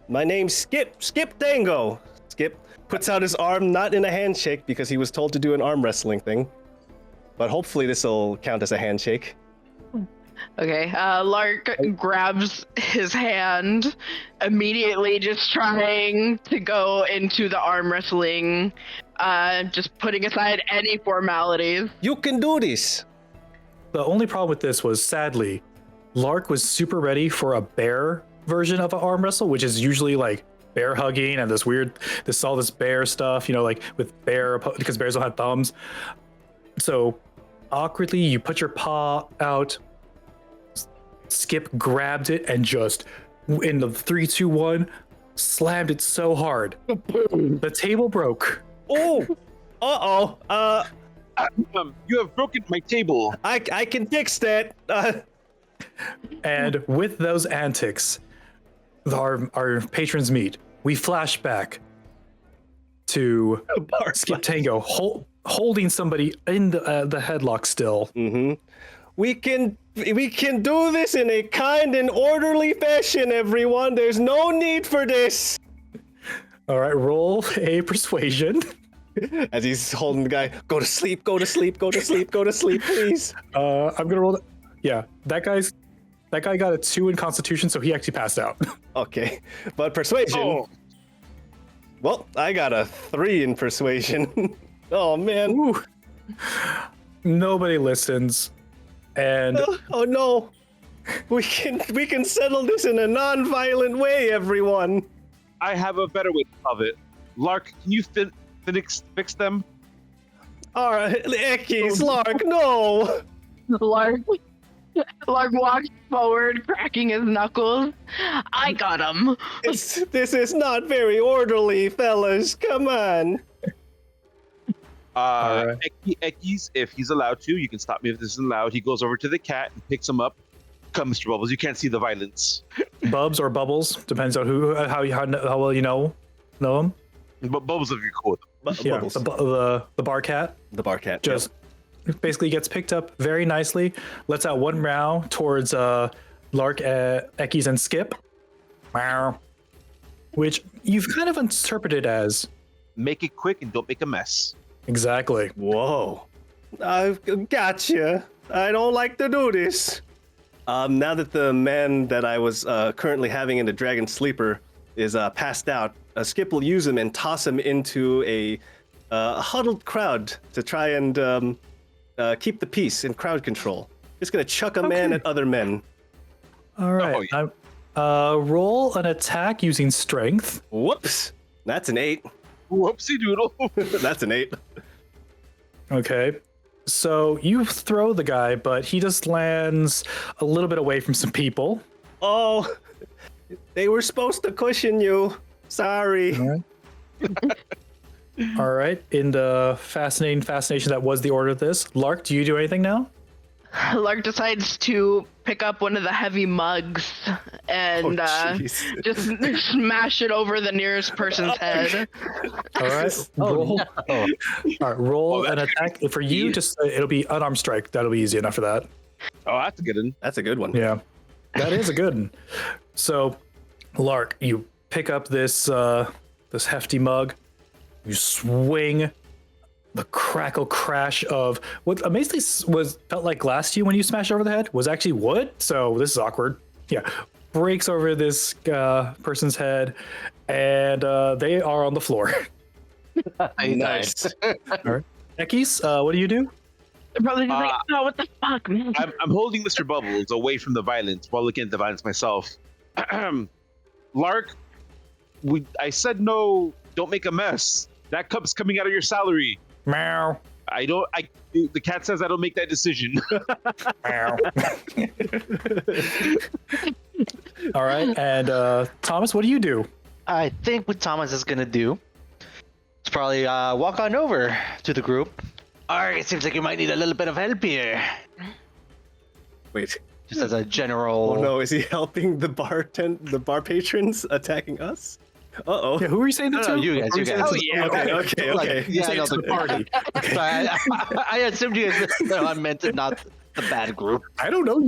My name's Skip Tango. Skip puts out his arm, not in a handshake because he was told to do an arm wrestling thing. But hopefully this will count as a handshake. Okay. Lark grabs his hand, immediately just trying to go into the arm wrestling, just putting aside any formalities. You can do this. The only problem with this was, sadly, Lark was super ready for a bear version of an arm wrestle, which is usually like bear hugging and this bear stuff, like with bear, because bears don't have thumbs. So awkwardly, you put your paw out. Skip grabbed it and just, in the 3, 2, 1, slammed it so hard. The table broke. Oh, You have broken my table. I can fix that. And with those antics, our patrons meet. We flash back to Skip Tango holding somebody in the headlock still. Mm-hmm. We can do this in a kind and orderly fashion, everyone. There's no need for this. All right, roll a persuasion. As he's holding the guy, go to sleep, please. I'm gonna roll. Yeah, that guy got a 2 in Constitution, so he actually passed out. Okay, but persuasion. Oh. Well, I got a 3 in persuasion. Oh man. Ooh. Nobody listens, and Oh no. We can settle this in a non-violent way, everyone. I have a better way to solve it. Lark, can you fix them? All right, Equiz, Lark, no. Lark walks forward, cracking his knuckles. I got him. This is not very orderly, fellas. Come on. Alright. Equiz, if he's allowed to, you can stop me if this isn't allowed. He goes over to the cat and picks him up. Come, Mr. Bubbles, you can't see the violence. Bubs or Bubbles, depends on how well you know him. But Bubbles, if you're cool. Yeah, Bubbles. the bar cat The bar cat. just basically gets picked up very nicely, lets out one meow towards Lark, Equiz, and Skip. Meow. Which you've kind of interpreted as Make it quick and don't make a mess. exactly. Whoa. I've gotcha. I don't like to do this. Now that the man that I was currently having in the Dragon Sleeper is passed out, Skip will use him and toss him into a huddled crowd to try and keep the peace and crowd control. Just gonna chuck a man at other men. All right. Roll an attack using strength. Whoops. That's an 8. Whoopsie doodle. That's an 8. Okay. So you throw the guy, but he just lands a little bit away from some people. Oh, they were supposed to cushion you. Sorry. All right. All right. In the fascination that was the order of this, Lark, do you do anything now? Lark decides to pick up one of the heavy mugs and jeez. just smash it over the nearest person's head. All right. Roll. All right. Roll an attack for you. Just it'll be unarmed strike. That'll be easy enough for that. Oh, that's a good one. That's a good one. Yeah, that is a good one. So, Lark, you pick up this this hefty mug. You swing. The crackle crash of what amazingly felt like glass to you when you smashed over the head was actually wood. So this is awkward. Yeah, breaks over this person's head, and they are on the floor. Nice. All right, Equiz, what do you do? They're probably just like, oh, what the fuck, man? I'm holding Mr. Bubbles away from the violence while looking at the violence myself. Lark, I said no. Don't make a mess. That cup's coming out of your salary. Meow. The cat says I don't make that decision. Meow. All right, and Thomas, what do you do? I think what Thomas is gonna do is probably walk on over to the group. Alright, it seems like you might need a little bit of help here. Wait. Just as a general. Oh no, is he helping the bar patrons attacking us? Uh-oh. Yeah, who are you saying that No, to? you guys, Who are you guys. saying Oh, that to? yeah, okay. Like, You yeah, say no, it to the party. Sorry, I assumed you guys no, I meant it, not the bad group. I don't know.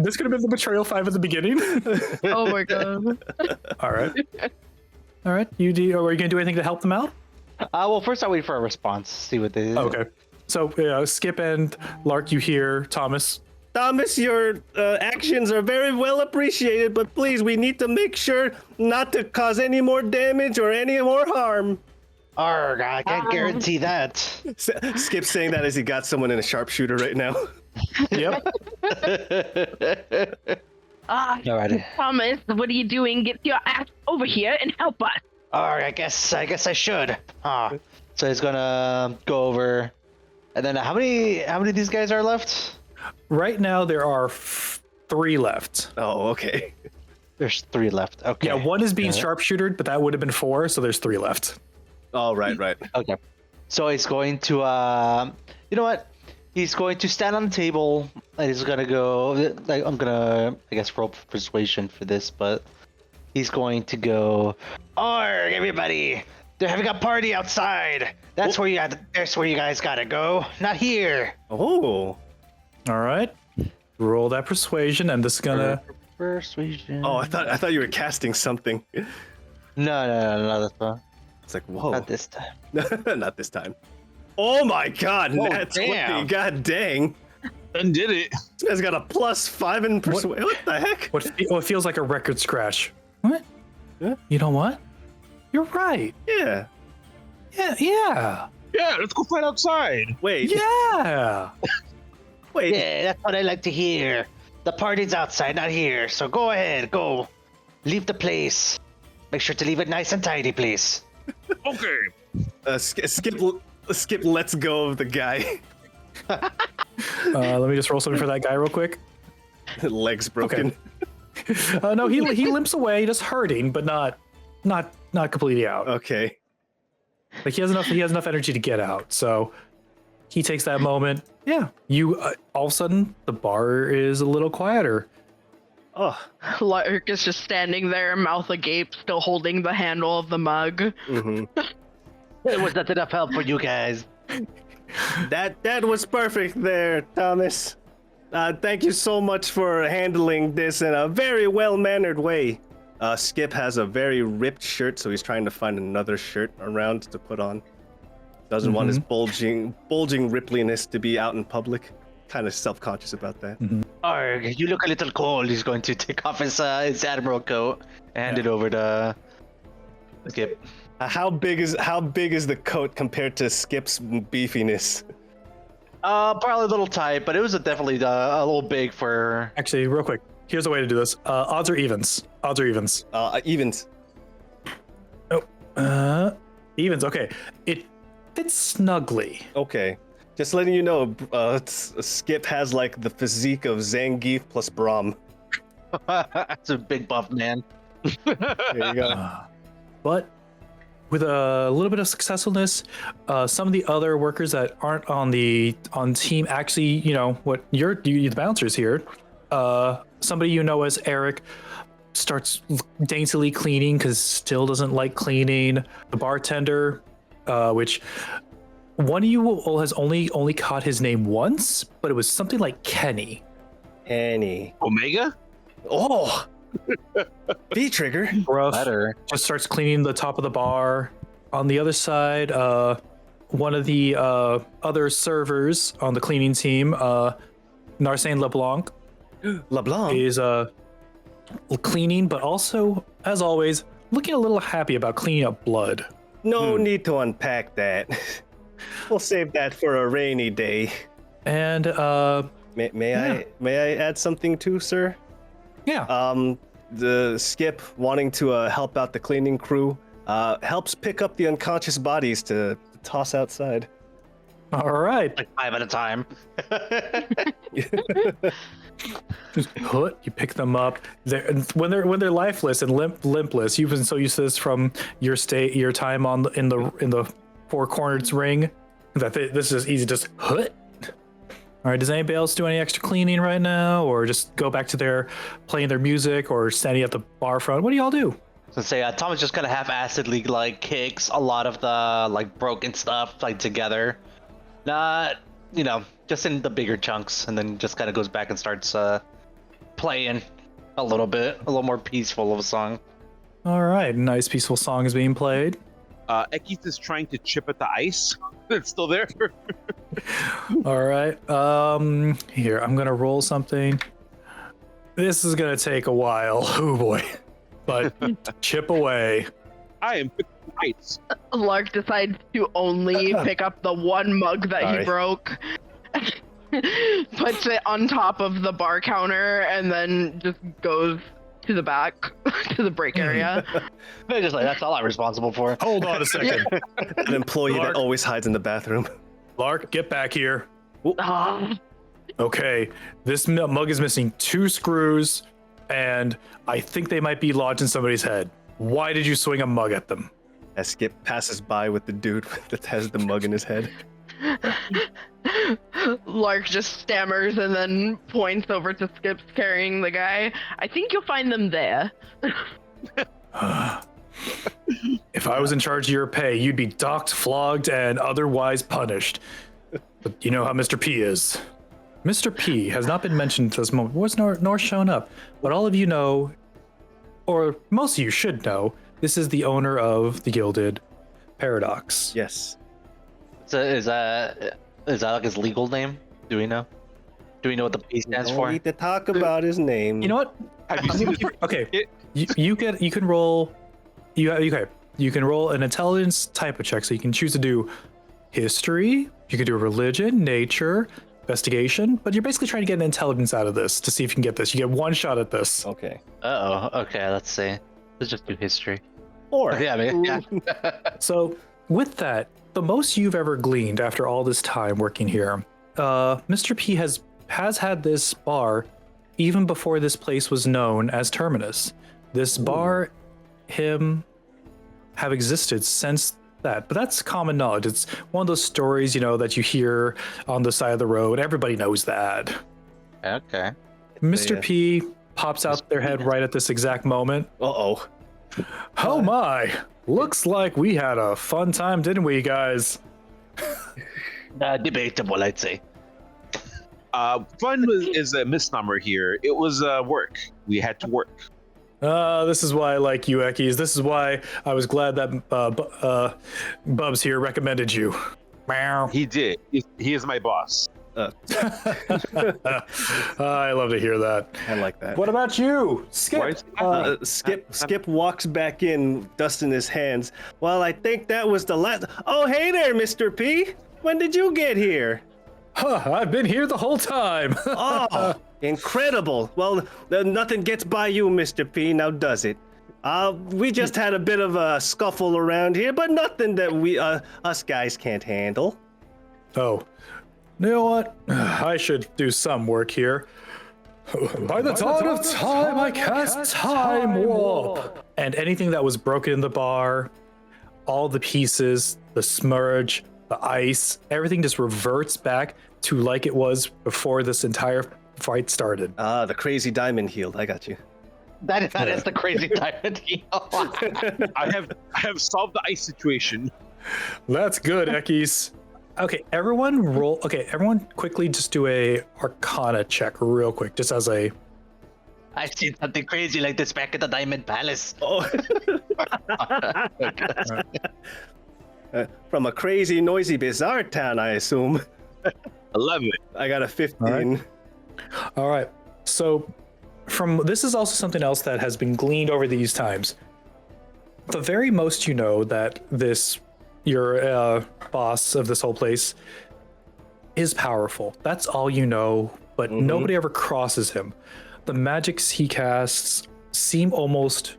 This could have been the Betrayal 5 at the beginning. Oh my god. All right. All right. Are you going to do anything to help them out? Well, first I'll wait for a response, see what they Okay. So Skip and Lark, you hear Thomas. Thomas, your actions are very well appreciated, but please, we need to make sure not to cause any more damage or any more harm. Arrgh, I can't guarantee that. Skip's saying that as he got someone in a sharpshooter right now. Yep. Alrighty. Thomas, what are you doing? Get your ass over here and help us. Alright, I guess I should. So he's gonna go over, and then how many of these guys are left? Right now, there are 3 left. Oh, okay. There's 3 left. Okay. Yeah, one is being sharpshootered, but that would have been 4, so there's 3 left. Oh, right. Okay. So he's going to, you know what? He's going to stand on the table, and he's gonna go. Like, I'm gonna, I guess, roll persuasion for this, but he's going to go. Arrgh, everybody! They're having a party outside. That's where you guys gotta go. Not here. Oh. All right. Roll that persuasion, and this is gonna. Persuasion. Oh, I thought you were casting something. No, that's fine. It's like, whoa. Not this time. Not this time. Oh my god, Oh, Nat 20. damn. God dang. And did it. This guy's got a +5 in persuasion. What the heck? What feels like a record scratch? What? Huh? You know what? You're right. Yeah. Yeah. Yeah, let's go fight outside. Wait. Yeah. Wait. Yeah, that's what I like to hear. The party's outside, not here. So go ahead, go. Leave the place. Make sure to leave it nice and tidy, please. Okay. Skip lets go of the guy. Let me just roll something for that guy real quick. Legs broken. No, he limps away, just hurting, but not completely out. Okay. Like he has enough energy to get out. So he takes that moment. Yeah. You all of a sudden the bar is a little quieter. Oh. Lark is just standing there, mouth agape, still holding the handle of the mug. Mm-hmm. It was not enough help for you guys. That was perfect there, Thomas. Thank you so much for handling this in a very well-mannered way. Skip has a very ripped shirt, so he's trying to find another shirt around to put on. Doesn't want his bulging rippliness to be out in public. Kind of self-conscious about that. Arrgh, you look a little cold. He's going to take off his admiral coat and hand it over to Skip. How big is the coat compared to Skip's beefiness? Probably a little tight, but it was definitely a little big for. Actually, real quick, here's a way to do this. Odds or evens? Odds or evens? Evens. Evens. Okay. It fits snugly. Okay. Just letting you know, Skip has like the physique of Zangief plus Braum. That's a big buff man. There you go. But with a little bit of successfulness, some of the other workers that aren't on team actually, you know, what you the bouncers here, somebody you know as Eric starts daintily cleaning because still doesn't like cleaning. The bartender, which one of you has only caught his name once, but it was something like Kenny. Kenny. Omega? Oh! V-trigger. Gruff Better. just starts cleaning the top of the bar. On the other side, one of the other servers on the cleaning team, Narcane LeBlanc, LeBlanc. is cleaning, but also, as always, looking a little happy about cleaning up blood. No need to unpack that. We'll save that for a rainy day. And May I add something too, sir? yeah, the Skip, wanting to help out the cleaning crew, helps pick up the unconscious bodies to toss outside. All right. Like 5 at a time. Just you pick them up. When they're lifeless and limpless. You've been so used to this from your time in the four cornered ring that this is easy. Just hut. All right. Does anybody else do any extra cleaning right now, or just go back to their playing their music, or standing at the bar front? What do y'all do? So say Thomas just kind of half-assedly like kicks a lot of the like broken stuff like together, not just in the bigger chunks, and then just kind of goes back and starts playing a little more peaceful of a song. All right, nice peaceful song is being played. Equiz is trying to chip at the ice. It's still there. All right, here I'm gonna roll something. This is gonna take a while. Oh boy. But chip away. I am ice. Lark decides to only pick up the one mug that he broke, puts it on top of the bar counter, and then just goes to the back, to the break area. They're just like, that's all I'm responsible for. Hold on a second. An employee that always hides in the bathroom. Lark, get back here. Okay, this mug is missing 2 screws, and I think they might be lodged in somebody's head. Why did you swing a mug at them? As Skip passes by with the dude that has the mug in his head. Lark just stammers and then points over to Skip's carrying the guy. I think you'll find them there. If I was in charge of your pay, you'd be docked, flogged, and otherwise punished. But you know how Mr. P is. Mr. P has not been mentioned at this moment, was nor shown up, but all of you know, or most of you should know, this is the owner of the Gilded Paradox. Yes. So is that like his legal name? Do we know? Do we know what the P stands for? We need to talk about his name. You know what? Have you seen okay, you can roll. You can roll an intelligence type of check, so you can choose to do history. You can do religion, nature, investigation, but you're basically trying to get an intelligence out of this to see if you can get this. You get 1 shot at this. Okay. Okay, let's see. Let's just do history. Or yeah. So with that, the most you've ever gleaned after all this time working here, Mr. P has had this bar even before this place was known as Terminus. This bar, him, have existed since that, but that's common knowledge. It's one of those stories, that you hear on the side of the road. Everybody knows that. Okay. Mr. P pops out their head right at this exact moment. Uh-oh. Oh my! Looks like we had a fun time, didn't we, guys? Debatable, I'd say. Fun is a misnomer here. It was work. We had to work. This is why I like you, Equiz. This is why I was glad that Bubs here recommended you. He did. He is my boss. I love to hear that. I like that. What about you, Skip? Skip walks back in, dust in his hands. Well, I think that was the last. Oh, hey there, Mr. P. When did you get here? I've been here the whole time. Oh, incredible. Well, nothing gets by you, Mr. P, now does it? We just had a bit of a scuffle around here, but nothing that us guys can't handle. Oh, you know what? I should do some work here. By the dawn of time, I cast Time Warp. And anything that was broken in the bar, all the pieces, the smudge, the ice, everything just reverts back to like it was before this entire fight started. The crazy diamond healed. I got you. That is the crazy diamond heal. I have solved the ice situation. That's good, Equiz. Okay, everyone roll. Okay, everyone quickly just do a Arcana check real quick, just as a... I've seen something crazy like this back at the Diamond Palace. Oh. From a crazy, noisy, bizarre town, I assume. 11. I got a 15. All right. So this is also something else that has been gleaned over these times. The very most you know that your boss of this whole place is powerful. That's all you know, but nobody ever crosses him. The magics he casts seem almost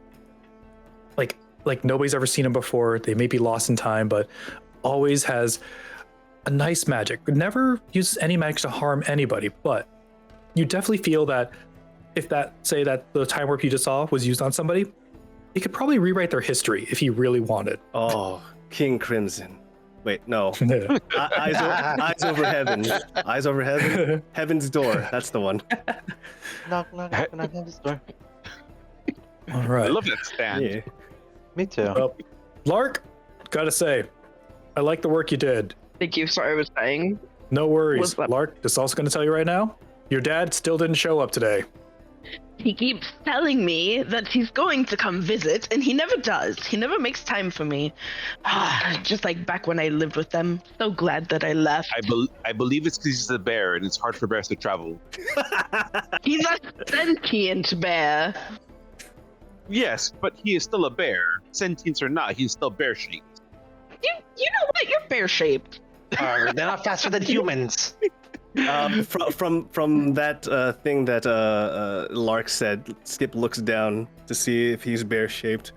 like nobody's ever seen them before. They may be lost in time, but always has a nice magic. Never uses any magic to harm anybody, but you definitely feel that if that the time warp you just saw was used on somebody, he could probably rewrite their history if he really wanted. Oh, King Crimson. Wait, no. Eyes over heaven. Eyes over heaven. Heaven's door. That's the one. Knock, knock, knock, knock, heaven's door. All I right. love that stand. Yeah. Me too. Well, Lark, gotta say, I like the work you did. Thank you. Sorry, I was dying. No worries. What's up? Lark, just also gonna tell you right now, your dad still didn't show up today. He keeps telling me that he's going to come visit, and he never does. He never makes time for me. Just like back when I lived with them. So glad that I left. I believe it's because he's a bear and it's hard for bears to travel. He's a sentient bear. Yes, but he is still a bear. Sentience or not, he's still bear-shaped. You know what? You're bear-shaped. They're not faster than humans. From that thing that Lark said, Skip looks down to see if he's bear-shaped.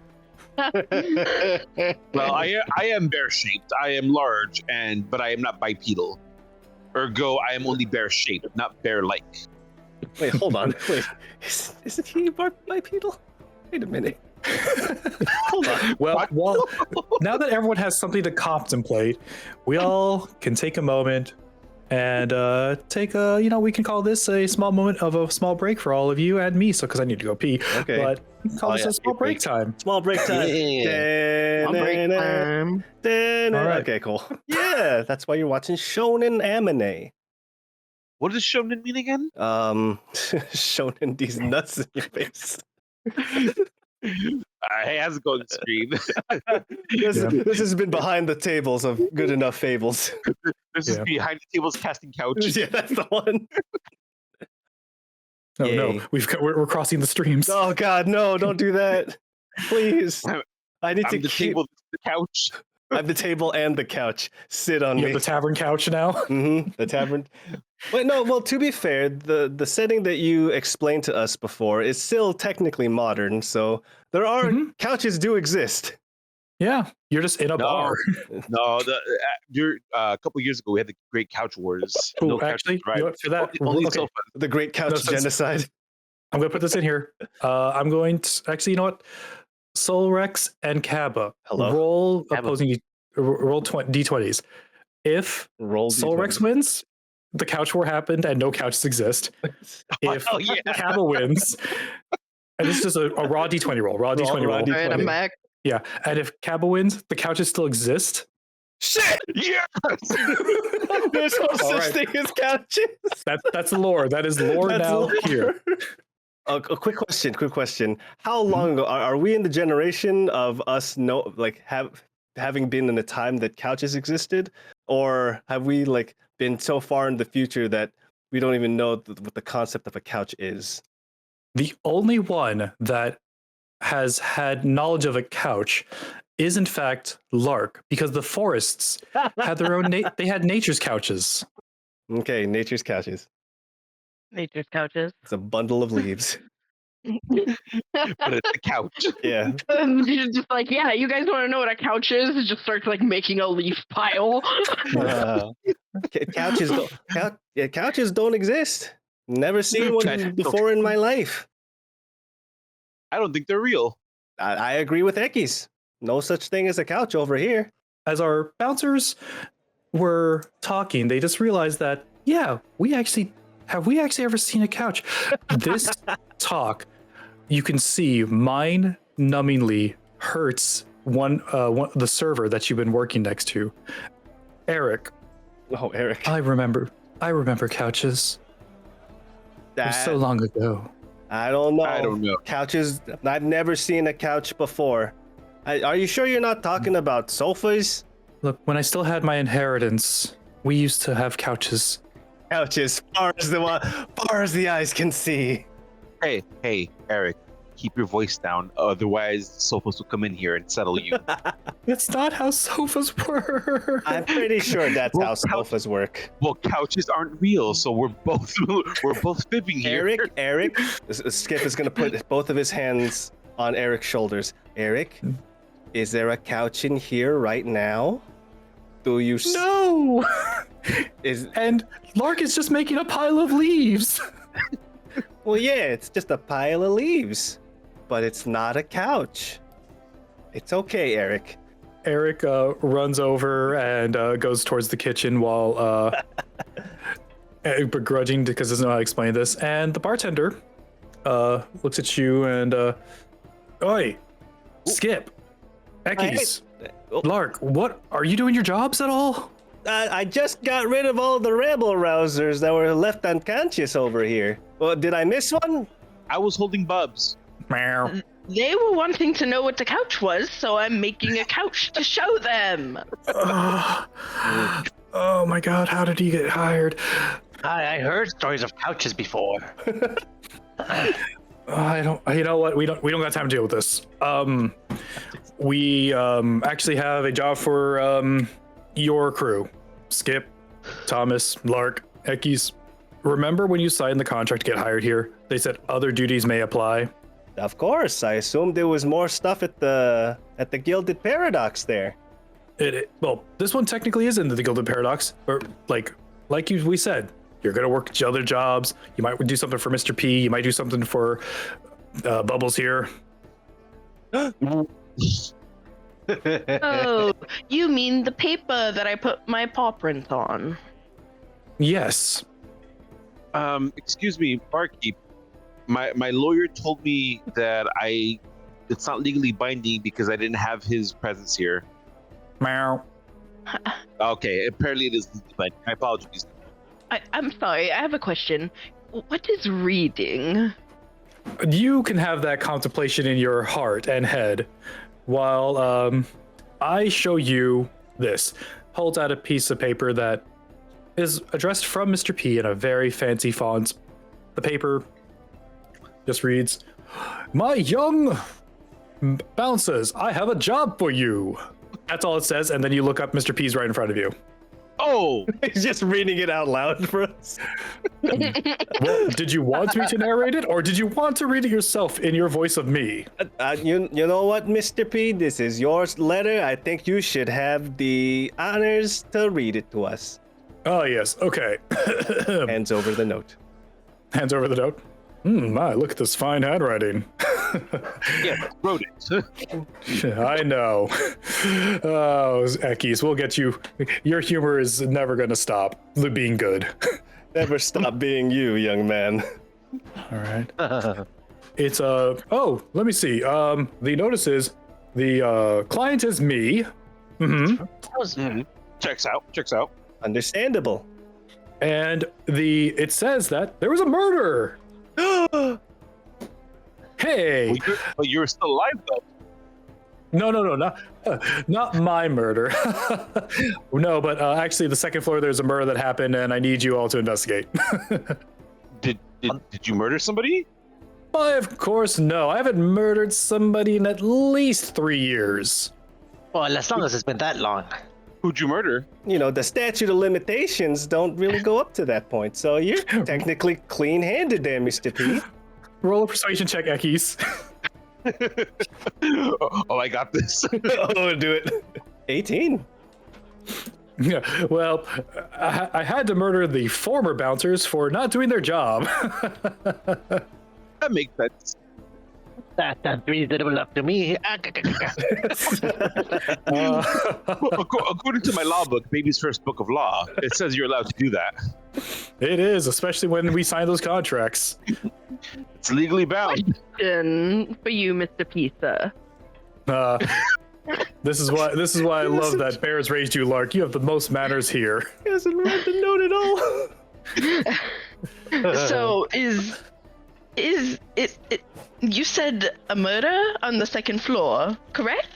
Well, I am bear-shaped. I am large, but I am not bipedal. Ergo, I am only bear-shaped, not bear-like. Wait, hold on. Wait, isn't he bipedal? Wait a minute. Hold on. Well, now that everyone has something to contemplate, we all can take a moment and take a, we can call this a small moment of a small break for all of you and me. So, because I need to go pee. Okay. But we can call this a small break time. Small break time. Yeah. Break time. All right. Okay, cool. Yeah, that's why you're watching Shonen Anime. What does shonen mean again? Shonen these nuts in your face. Hey, how's it going, stream? This has been behind the tables of Good Enough Fables. This is behind the tables casting couch. Yeah, that's the one. Oh Yay. no, we're crossing the streams. Oh God, no! Don't do that, please. I need I'm to the keep. table, the couch. I'm the table and the couch. Sit on You me. have the tavern couch now. The tavern. Wait, no. Well, to be fair, the setting that you explained to us before is still technically modern, so there are couches do exist. Yeah, you're just in a bar. No, a couple years ago we had the Great Couch Wars. Ooh, No couch actually, to ride. you know what, for that, Only okay, sofa. The Great Couch No, since- Genocide. I'm going to put this in here. I'm going to actually, you know what? SolRex and Kaba Hello? roll Kaba. opposing roll d20s. If Roll SolRex D20. wins, the couch war happened and no couches exist. If Oh, yeah. Kaba wins, and this is just a raw d20 roll, raw d20 roll. raw D20. Alright, I'm back. Yeah, and if Kaba wins, the couches still exist. Shit! Yes! There's no such right. thing as couches. That's the lore. That is lore That's now lore. here. A quick question. How long ago are we in the generation of us having been in a time that couches existed, or have we been so far in the future that we don't even know what the concept of a couch is? The only one that has had knowledge of a couch is in fact Lark, because the forests had their own they had nature's couches. Okay, nature's couches. Nature's couches. It's a bundle of leaves. But it's a couch. Yeah. Just like, yeah, you guys want to know what a couch is? It just starts making a leaf pile. Couches don't exist. Never seen one before in my life. I don't think they're real. I agree with Equiz. No such thing as a couch over here. As our bouncers were talking, they just realized that, yeah, we actually ever seen a couch? This talk, you can see mind-numbingly hurts the server that you've been working next to. Eric. Oh, Eric. I remember couches. It was so long ago. I don't know. I don't know. Couches. I've never seen a couch before. Are you sure you're not talking about sofas? Look, when I still had my inheritance, we used to have couches. Couches, far as the eyes can see. Hey, Eric. keep your voice down. Otherwise, Sophos will come in here and settle you. That's not how sofas work. I'm pretty sure that's Well, how sofas work. Well, couches aren't real, so we're both fibbing here. Eric, Skip is gonna put both of his hands on Eric's shoulders. Eric, is there a couch in here right now? Do you? No. Is And Lark is just making a pile of leaves. well, yeah, it's just a pile of leaves, but it's not a couch. It's okay, Eric. Eric runs over and goes towards the kitchen while begrudging because doesn't know how to explain this. And the bartender looks at you and, oi, Skip, Equiz, Lark, what are you doing your jobs at all? I just got rid of all the rebel rousers that were left unconscious over here. Well, did I miss one? I was holding Bubs. Meow. They were wanting to know what the couch was, so I'm making a couch to show them. Oh my God! How did he get hired? I heard stories of couches before. I don't. You know what? We don't got time to deal with this. We actually have a job for your crew, Skip, Thomas, Lark, Equiz. Remember when you signed the contract to get hired here? They said other duties may apply. Of course, I assumed there was more stuff at the Gilded Paradox there. Well, this one technically is in the Gilded Paradox, but we said, you're gonna work other jobs. You might do something for Mr. P. You might do something for Bubbles here. Oh, you mean the paper that I put my paw print on? Yes. Excuse me, barkeep. My lawyer told me that it's not legally binding because I didn't have his presence here. Meow. Okay, apparently it is legally binding. My apologies. I'm sorry, I have a question. What is reading? You can have that contemplation in your heart and head while I show you this. Holds out a piece of paper that is addressed from Mr. P in a very fancy font. The paper just reads, "My young bouncers, I have a job for you." That's all it says, and then you look up, Mr. P's right in front of you. Oh! He's just reading it out loud for us. Well, did you want me to narrate it, or did you want to read it yourself in your voice of me? You know what, Mr. P? This is your letter. I think you should have the honors to read it to us. Oh, yes, okay. Hands over the note. Hands over the note. My, look at this fine handwriting. Yeah, wrote it. I know. Oh, Equiz, we'll get you. Your humor is never going to stop being good. Never stop being you, young man. All right. It's oh, let me see. The notice is the client is me. Mm-hmm. Checks out. Understandable. And it says that there was a murder. Hey. But you're still alive though. No, not my murder. No, but actually, the second floor there's a murder that happened, and I need you all to investigate. Did you murder somebody? Why, of course, no. I haven't murdered somebody in at least 3 years. Well, as long as it's been that long. Who'd you murder? You know, the statute of limitations don't really go up to that point, so you're technically clean-handed there, Mr. P. Roll a persuasion check, Equiz. Oh, I got this. Oh, do it. 18. Yeah, well, I had to murder the former bouncers for not doing their job. That makes sense. That sounds reasonable up to me. According to my law book, baby's first book of law, it says you're allowed to do that. It is, especially when we sign those contracts. It's legally bound. Question for you, Mr. Pizza. This is why I love that Bears raised you, Lark. You have the most manners here. He hasn't read the note at all. So is it? You said a murder on the second floor, correct?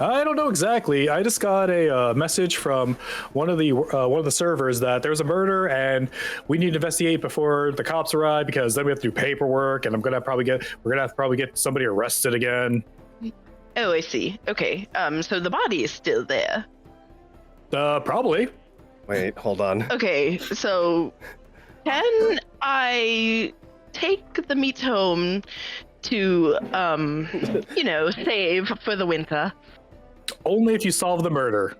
I don't know exactly. I just got a message from one of the servers that there's a murder and we need to investigate before the cops arrive because then we have to do paperwork and we're gonna have to probably get somebody arrested again. Oh, I see. Okay. So the body is still there. Probably. Wait, hold on. Okay. So can I take the meat home to save for the winter? Only if you solve the murder.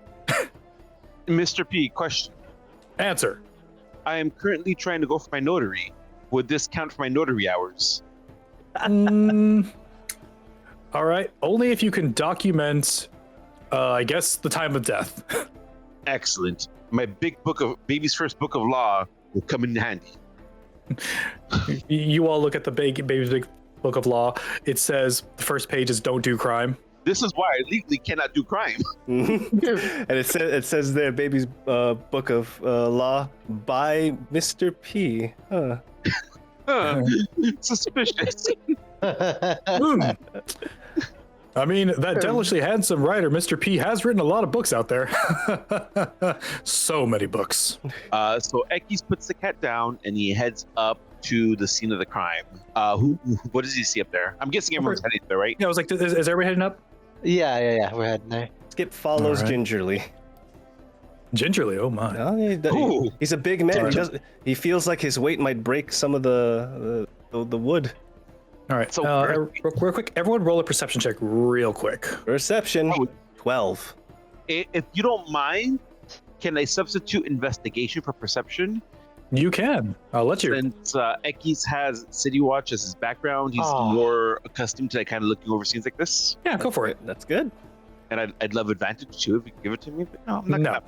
Mr. P, question. Answer. I am currently trying to go for my notary. Would this count for my notary hours? All right. Only if you can document, I guess, the time of death. Excellent. My baby's first book of law will come in handy. You all look at the baby's big book of law. It says the first page is "Don't do crime." This is why I legally cannot do crime. And it says there, baby's book of law by Mr. P. Huh. Suspicious. I mean, that devilishly handsome writer, Mr. P, has written a lot of books out there. So many books. So Equiz puts the cat down and he heads up to the scene of the crime. What does he see up there? I'm guessing everyone's heading there, right? Yeah, I was like, is everybody heading up? Yeah. We're heading there. Skip follows All right. gingerly. Gingerly, oh my. No, he's a big man. He feels like his weight might break some of the wood. All right, So real quick, everyone roll a perception check real quick. Perception, 12. If you don't mind, can I substitute investigation for perception? You can. I'll let you. Since Equiz has City Watch as his background, he's more accustomed to kind of looking over scenes like this. Yeah, go for it. That's good. And I'd love advantage too if you give it to me. But no, I'm not gonna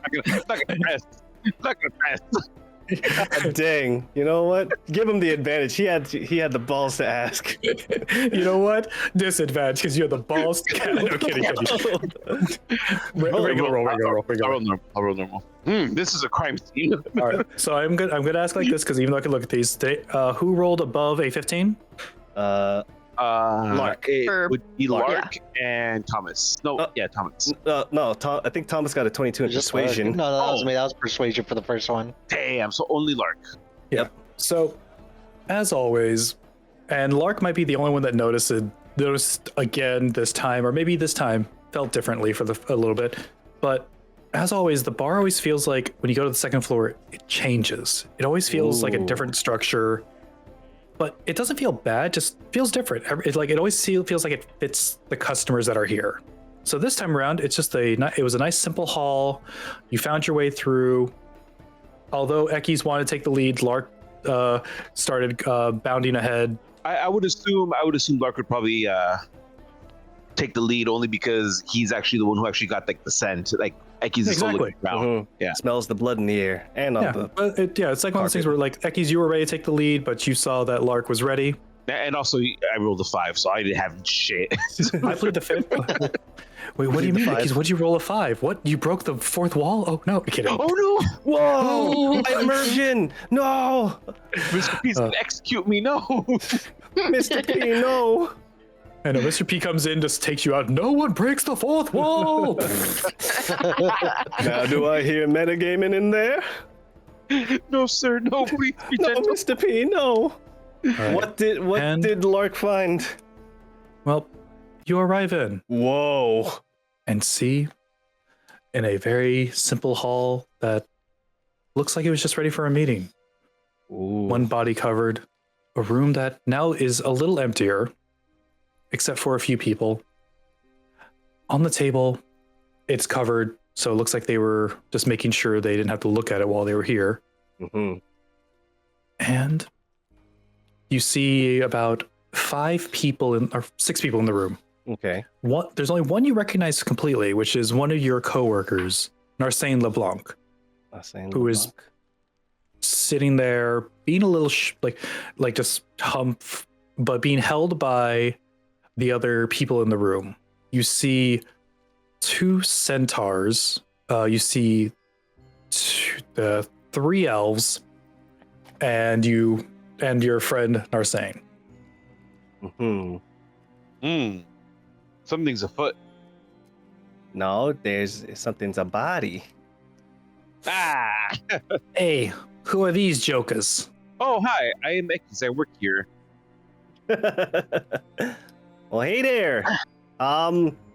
press. I'm not gonna press. Dang. You know what? Give him the advantage. He had the balls to ask. You know what? Disadvantage because you have the balls. No kidding. Regular roll. I'll roll normal. This is a crime scene. All right. So I'm gonna ask like this because even though I can look at these, who rolled above a 15? Lark. It would be Lark. Lark and Thomas. No, Thomas. No, I think Thomas got a 22 in persuasion. No, that was me. That was persuasion for the first one. Damn, so only Lark. Yep. So, as always, and Lark might be the only one that noticed again this time, or maybe this time felt differently for a little bit. But as always, the bar always feels like when you go to the second floor, it changes. It always feels like a different structure. But it doesn't feel bad, just feels different. It always feels like it fits the customers that are here. So this time around, it was a nice simple hall. You found your way through. Although Equiz wanted to take the lead, Lark started bounding ahead. I would assume Lark would probably take the lead only because he's actually the one who actually got like the scent. Like Equiz is looking around. Yeah, Smells the blood in the air and on the. But it's like one of those things where like Equiz, you were ready to take the lead, but you saw that Lark was ready. And also I rolled a 5, so I didn't have shit. I played the 5th. Wait, what do you mean, Equiz? What'd you roll a 5? What? You broke the 4th wall? Oh no, I'm kidding. Oh no! Whoa! Immersion! No! Mr. P's gonna execute me. No! Mr. P, no! I know Mr. P comes in, just takes you out. No one breaks the 4th wall. Now do I hear metagaming in there? No, sir. No, please be No, gentle. Mr. P, no. Right. What did Lark find? Well, you arrive in Whoa. and see in a very simple hall that looks like it was just ready for a meeting. Ooh. One body covered, a room that now is a little emptier, except for a few people. On the table, it's covered, so it looks like they were just making sure they didn't have to look at it while they were here. Mm-hmm. And you see about 6 people in the room. Okay. There's only one you recognize completely, which is one of your coworkers, Narsane LeBlanc, who is sitting there being a little like just humph, but being held by the other people in the room. You see 2 centaurs. You see 3 elves, and your friend Narsane. Mm-hmm. Something's afoot. No, there's something's a body. Ah! Hey, who are these jokers? Oh, hi. I am Equiz. I work here. Well, hey there.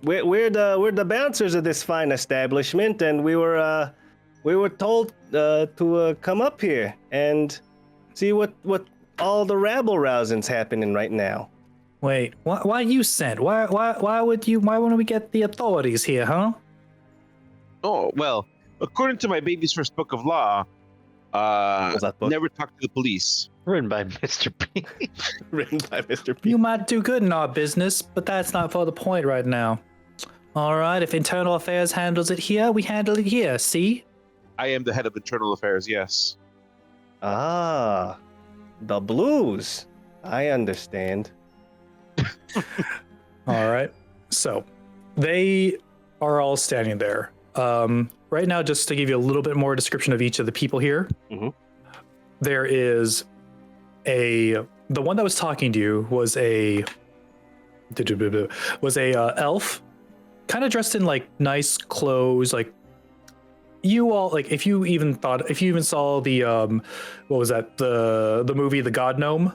We're the bouncers of this fine establishment, and we were told to come up here and see what all the rabble rousing's happening right now. Wait, why you sent? Why wouldn't we get the authorities here, huh? Oh, well, according to my baby's first book of law, What's that book? never talk to the police. Written by Mr. P. Written by Mr. P. You might do good in our business, but that's not for the point right now. All right, if internal affairs handles it here, we handle it here. See? I am the head of internal affairs, yes. Ah, the blues. I understand. All right. So they are all standing there. Right now, just to give you a little bit more description of each of the people here, there is the one that was talking to you was a elf, kind of dressed in like nice clothes, like you all like if you even saw the what was that, the movie The God Gnome,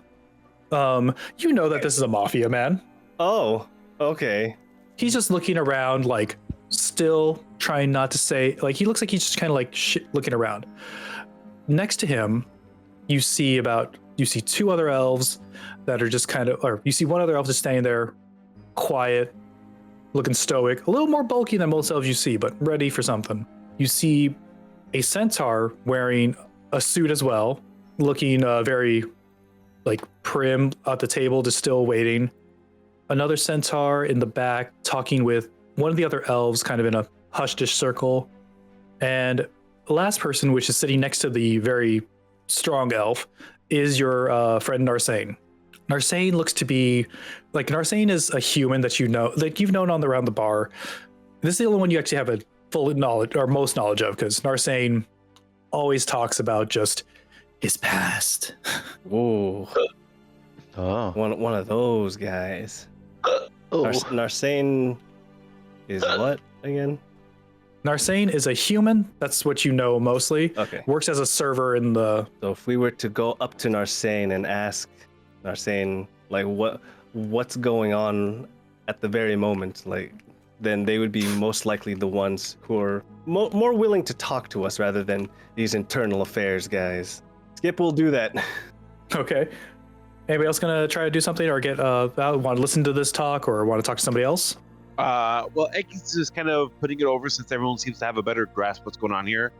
you know that this is a mafia man. Oh, okay. He's just looking around, like still trying not to say, like he looks like he's just kind of like looking around. Next to him, you see two other elves that are just kind of, or you see one other elf just standing there, quiet, looking stoic, a little more bulky than most elves you see, but ready for something. You see a centaur wearing a suit as well, looking very like prim at the table, just still waiting. Another centaur in the back talking with one of the other elves, kind of in a hush-ish circle. And the last person, which is sitting next to the very strong elf, is your friend Narsane. Narsane looks to be like, Narsane is a human that you know, like you've known around the bar. This is the only one you actually have a full knowledge or most knowledge of, because Narsane always talks about just his past. Whoa. Oh. One of those guys. Oh. Narsane is what again? Narsane is a human. That's what you know mostly. Okay. Works as a server in the. So if we were to go up to Narsane and ask Narsane like what's going on at the very moment, like, then they would be most likely the ones who are more willing to talk to us rather than these internal affairs guys. Skip will do that. Okay. Anybody else gonna try to do something or get want to listen to this talk or want to talk to somebody else? Well, Eki's just kind of putting it over since everyone seems to have a better grasp what's going on here.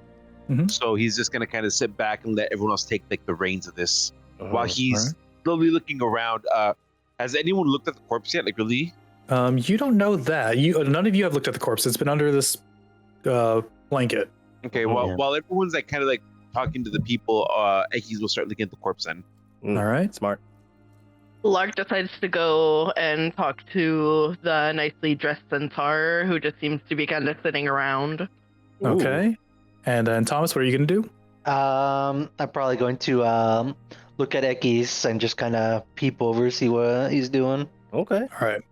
Mhm. So he's just gonna kind of sit back and let everyone else take like the reins of this while he's alright. slowly looking around. Has anyone looked at the corpse yet? Like, really? You don't know that. None of you have looked at the corpse. It's been under this blanket. Okay. Oh, Well, yeah. while everyone's like kind of like talking to the people, Eki's will start looking at the corpse then. All right. Smart. Lark decides to go and talk to the nicely dressed centaur who just seems to be kind of sitting around. Ooh. Okay. And then Thomas, what are you gonna do? I'm probably going to look at Ekis and just kind of peep over, see what he's doing. Okay. All right.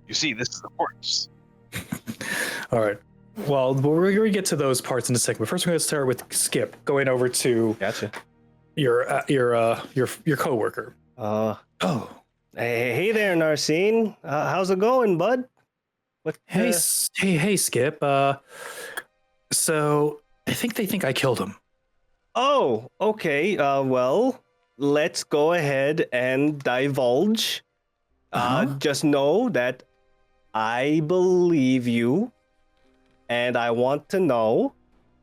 You see, this is the corpse. All right. Well, we're gonna get to those parts in a second. But first, we're gonna start with Skip going over to Gotcha. your coworker. Oh, Hey there, Narsane. How's it going, bud? What? hey, hey, Skip. So I think they think I killed him. Oh, okay. Well, let's go ahead and divulge. Just know that I believe you, and I want to know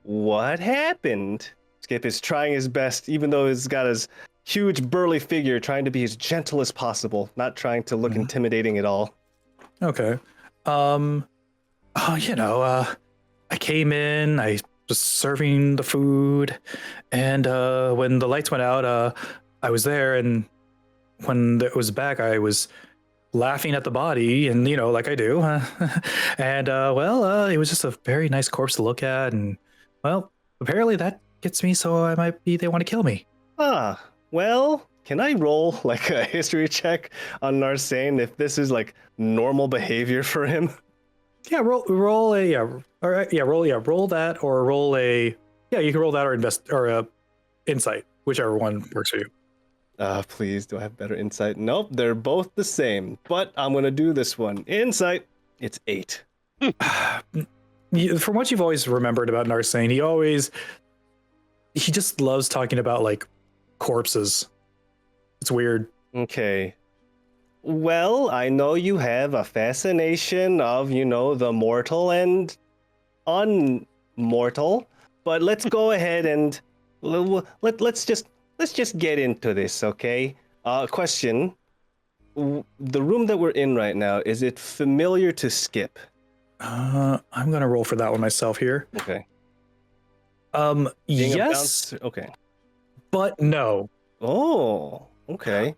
what happened. Skip is trying his best, even though he's got his huge burly figure, trying to be as gentle as possible, not trying to look intimidating at all. Okay. I came in, I was serving the food, and when the lights went out, I was there, and when it was back, I was laughing at the body, and like I do. And it was just a very nice corpse to look at, and well, apparently that gets me, so they want to kill me. Well, can I roll like a history check on Narsane if this is like normal behavior for him? Yeah, roll a roll that or roll a you can roll that or insight, whichever one works for you. Please, do I have better insight? Nope, they're both the same. But I'm gonna do this one. Insight. It's 8. From what you've always remembered about Narsane, he just loves talking about like corpses. It's weird. Okay. Well, I know you have a fascination of, the mortal and unmortal, but let's go ahead and let's just get into this, okay? Question. The room that we're in right now, is it familiar to Skip? I'm gonna roll for that one myself here. Okay. Yes, Okay. but no. Oh, okay.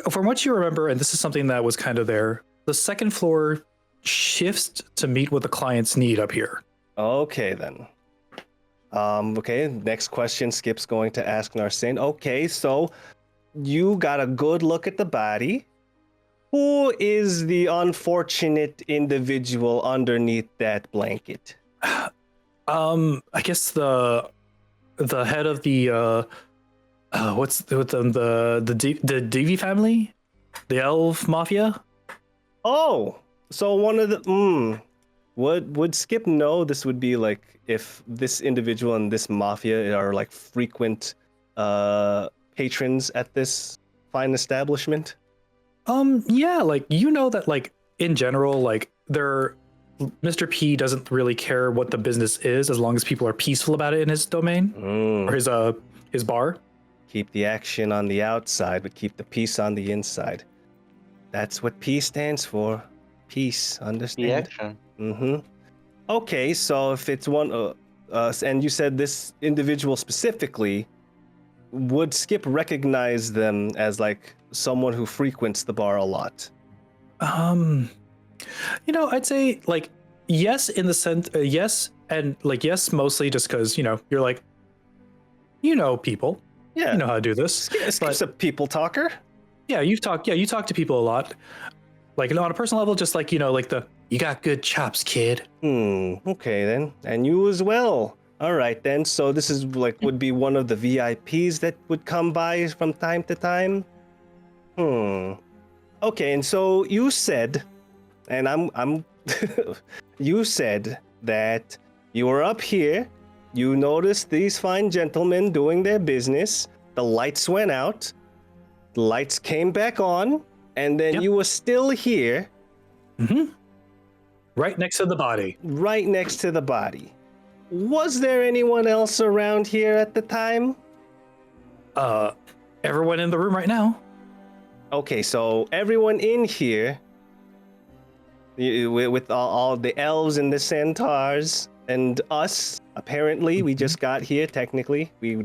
From what you remember, and this is something that was kind of there, the second floor shifts to meet what the clients need up here. Okay, then. Okay, next question Skip's going to ask Narsane. Okay, so you got a good look at the body. Who is the unfortunate individual underneath that blanket? I guess the head of the what's the Devi family, the elf mafia. Oh, so one of the would Skip know this would be like if this individual and this mafia are like frequent patrons at this fine establishment? Yeah, like that like in general, like Mr. P doesn't really care what the business is as long as people are peaceful about it in his domain or his bar. Keep the action on the outside, but keep the peace on the inside. That's what peace stands for. Peace, understand? The action. Mm-hmm. Okay, so if it's one, and you said this individual specifically, would Skip recognize them as like someone who frequents the bar a lot? I'd say like yes in the sense yes, and like yes mostly just because you're like people. Yeah, you know how to do this. Skip's a people talker. Yeah, you talk to people a lot. Like on a personal level, just like like you got good chops, kid. Okay then, and you as well. All right then. So this is like would be one of the VIPs that would come by from time to time. Okay, and so you said, and I'm you said that you were up here. You noticed these fine gentlemen doing their business. The lights went out. The lights came back on, and then you were still here. Mm-hmm. Right next to the body. Right next to the body. Was there anyone else around here at the time? Everyone in the room right now. Okay, so everyone in here, with all the elves and the centaurs and us, apparently we just got here. Technically, we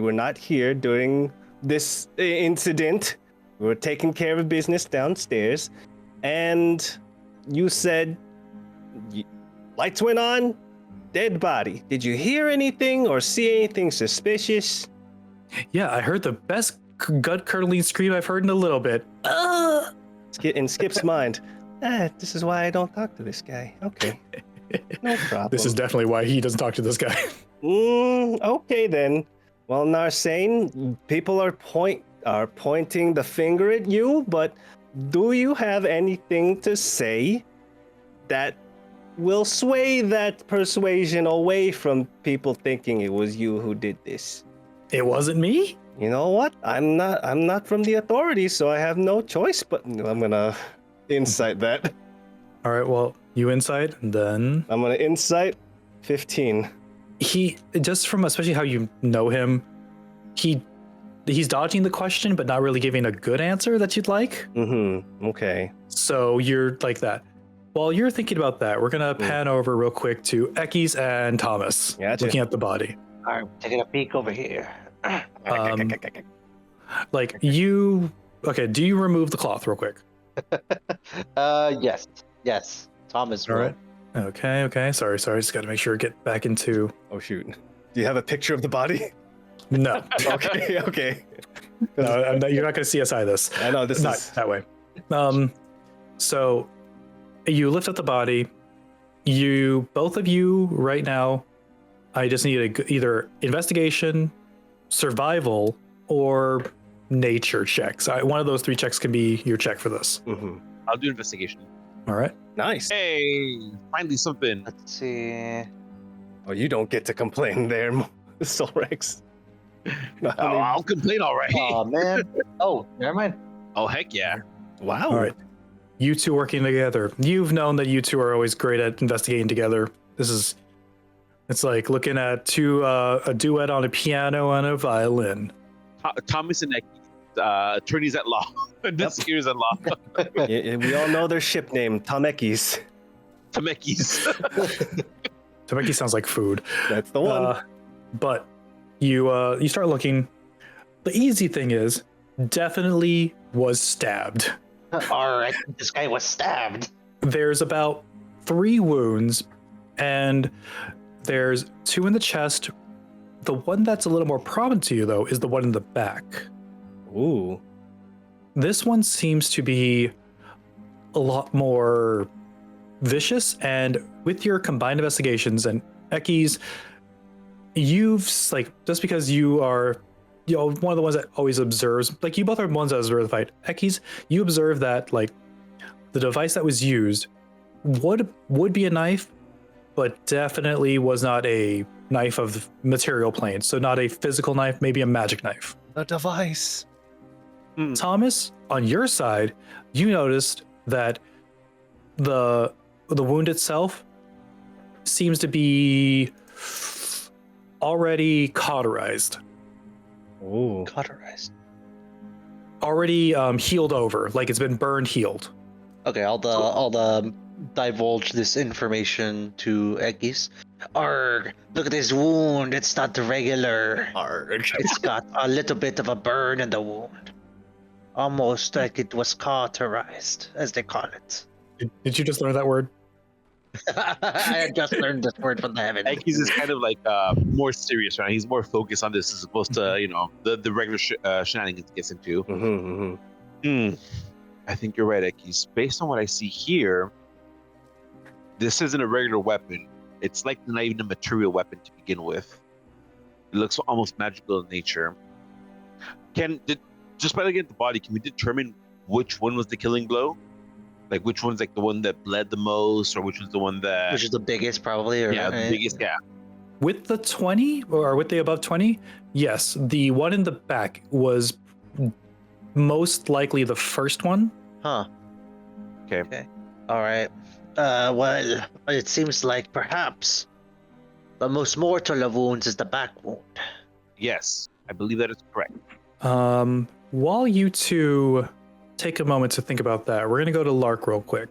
were not here during this incident. We were taking care of business downstairs, and you said lights went on, dead body. Did you hear anything or see anything suspicious? Yeah, I heard the best gut-curdling scream I've heard in a little bit. In Skip's mind, this is why I don't talk to this guy. Okay, no problem. This is definitely why he doesn't talk to this guy. Okay then. Well, Narsane, people are pointing the finger at you, but do you have anything to say that will sway that persuasion away from people thinking it was you who did this? It wasn't me? You know what? I'm not from the authorities, so I have no choice, but I'm gonna insight that. All right, well, you insight, and then I'm gonna insight 15. He, just from especially how you know him, he's dodging the question, but not really giving a good answer that you'd like. Okay. So you're like that. While you're thinking about that, we're gonna pan over real quick to Equiz and Thomas, looking at the body. All right, taking a peek over here. Like you, okay? Do you remove the cloth real quick? Yes. Thomas. All right. Okay. Sorry. Just got to make sure get back into. Oh shoot. Do you have a picture of the body? No. Okay. No, you're not going to CSI this. I know this not is that way. So you lift up the body, both of you right now, I just need either investigation, survival, or nature checks. One of those 3 checks can be your check for this. Mm-hmm. I'll do investigation. All right. Nice. Hey, finally something. Let's see. Oh, you don't get to complain there, Solrex. No, Oh, I'll complain already. Oh man. Oh, never mind. Oh, heck yeah. wow. All right. You two working together. You've known that you two are always great at investigating together. It's like looking at a duet on a piano and a violin. Thomas and Equiz, attorneys at law. Investigators at law. Yeah, we all know their ship name, Tamekis. Tamekis. Tameki sounds like food. That's the one. But you start looking. The easy thing is, definitely was stabbed. All right, this guy was stabbed. There's about 3 wounds, and there's 2 in the chest. The one that's a little more prominent to you, though, is the one in the back. Ooh. This one seems to be a lot more vicious, and with your combined investigations and Equiz, you've just because you are one of the ones that always observes, you both are ones that observe the fight. Equiz, you observe that the device that was used would be a knife, but definitely was not a knife of material plane. So not a physical knife, maybe a magic knife. A device. Thomas, on your side, you noticed that the wound itself seems to be already cauterized. Ooh. Cauterized. Already healed over, like it's been burned, healed. Okay, I'll divulge this information to Equiz. Arg, look at this wound. It's not regular. Arg. It's got a little bit of a burn in the wound. Almost like it was cauterized, as they call it. Did you just learn that word? I just learned this word from the heavens. Equiz is kind of more serious, right? He's more focused on this as opposed to, the regular shenanigans he gets into. Mm-hmm, mm-hmm. I think you're right, Equiz. Based on what I see here, this isn't a regular weapon. It's like not even a material weapon to begin with. It looks almost magical in nature. Just by looking at the body, can we determine which one was the killing blow? Like which one's the one that bled the most, or which was the one that... Which is the biggest, probably? Or, yeah, the biggest, yeah. With the 20, or with the above 20, yes, the one in the back was most likely the first one. Huh. Okay. All right. Well, it seems like perhaps the most mortal of wounds is the back wound. Yes, I believe that is correct. While you two take a moment to think about that, we're going to go to Lark real quick.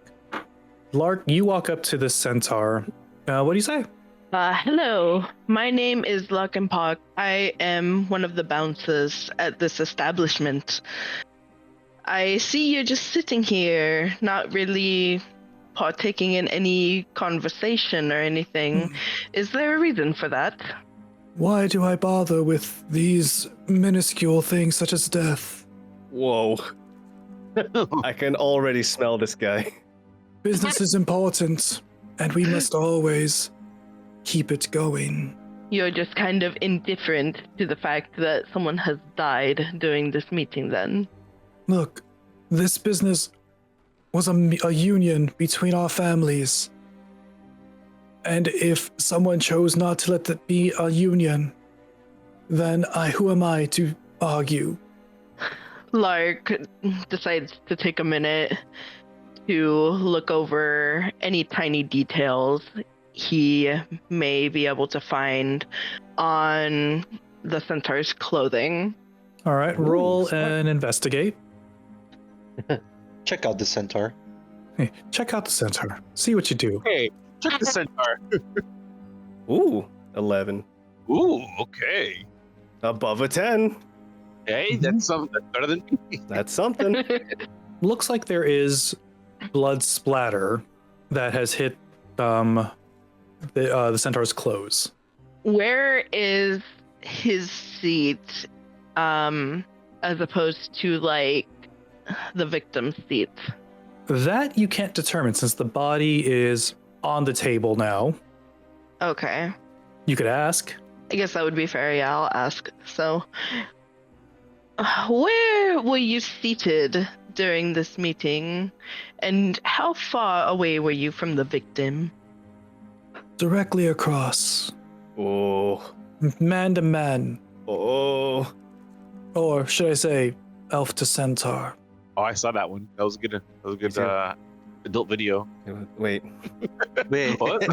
Lark, you walk up to the centaur. What do you say? Hello, my name is Lark Enpark. I am one of the bouncers at this establishment. I see you just sitting here, not really partaking in any conversation or anything. Is there a reason for that? Why do I bother with these minuscule things such as death? Whoa. I can already smell this guy. Business is important, and we must always keep it going. You're just kind of indifferent to the fact that someone has died during this meeting, then? Look, this business was a union between our families. And if someone chose not to let it be a union, then who am I to argue? Lark decides to take a minute to look over any tiny details he may be able to find on the centaur's clothing. All right, roll and investigate. Check out the centaur. Hey, check out the centaur. See what you do. Hey, check the centaur. Ooh, 11. Ooh, okay. Above a 10. Hey, that's something that's better than me. That's something. Looks like there is blood splatter that has hit the centaur's clothes. Where is his seat, as opposed to the victim's seat? That you can't determine since the body is on the table now. Okay. You could ask. I guess that would be fair. Yeah, I'll ask. So, where were you seated during this meeting, and how far away were you from the victim? Directly across. Oh. Man to man. Oh. Or should I say, elf to centaur. Oh, I saw that one. That was good. That was a good adult video. Wait. Wait. What?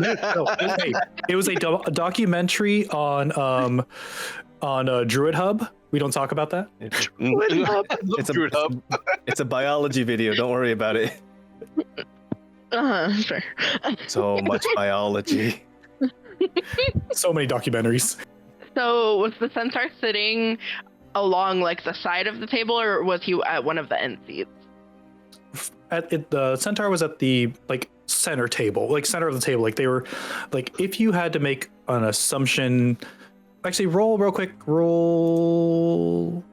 It was a documentary on Druid Hub. We don't talk about that. It's a biology video. Don't worry about it. Sure. So much biology. So many documentaries. So, was the centaur sitting along like the side of the table, or was he at one of the end seats? The centaur was at the like center table, like center of the table. Like they were, like if you had to make an assumption, actually roll real quick. Roll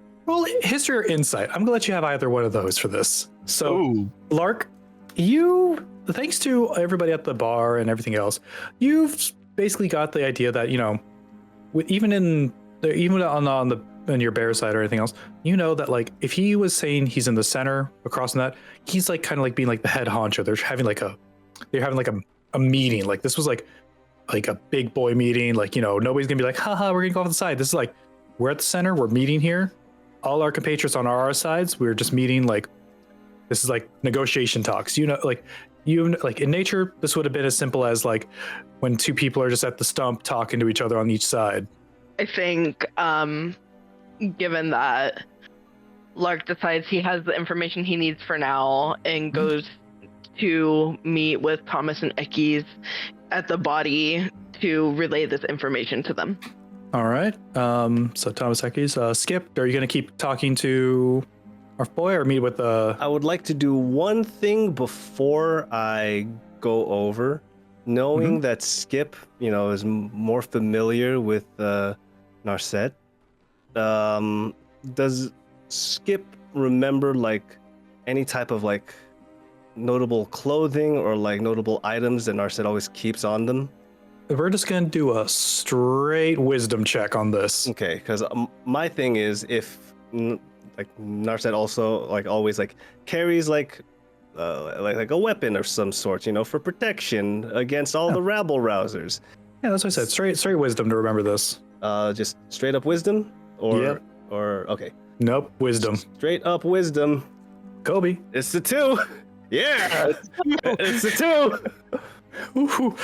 history or insight. I'm gonna let you have either one of those for this. So Ooh. Lark, thanks to everybody at the bar and everything else, you've basically got the idea that even on your bear side or anything else, that like if he was saying he's in the center across from that, he's like kind of like being like the head honcho. They're having like a meeting. Like this was like a big boy meeting. Like nobody's gonna be like, haha, we're gonna go off the side. This is like we're at the center. We're meeting here. All our compatriots on our sides. We're just meeting. Like this is like negotiation talks. Like in nature, this would have been as simple as like when two people are just at the stump talking to each other on each side. I think, given that Lark decides he has the information he needs for now and goes to meet with Thomas and Equiz at the body to relay this information to them. All right. So Thomas, Equiz, Skip, are you going to keep talking to our boy or meet with the... I would like to do one thing before I go over. Knowing that Skip, is more familiar with Narset, does Skip remember like any type of like notable clothing or like notable items that Narset always keeps on them? We're just going to do a straight wisdom check on this. Okay, because my thing is if like Narset also like always like carries like a weapon of some sort, for protection against all the rabble rousers. Yeah, that's what I said. Straight wisdom to remember this. Just straight up wisdom, or Yep. or okay. Nope, wisdom. Straight up wisdom. Kobe. It's the 2. Yeah, it's the 2. Ooh.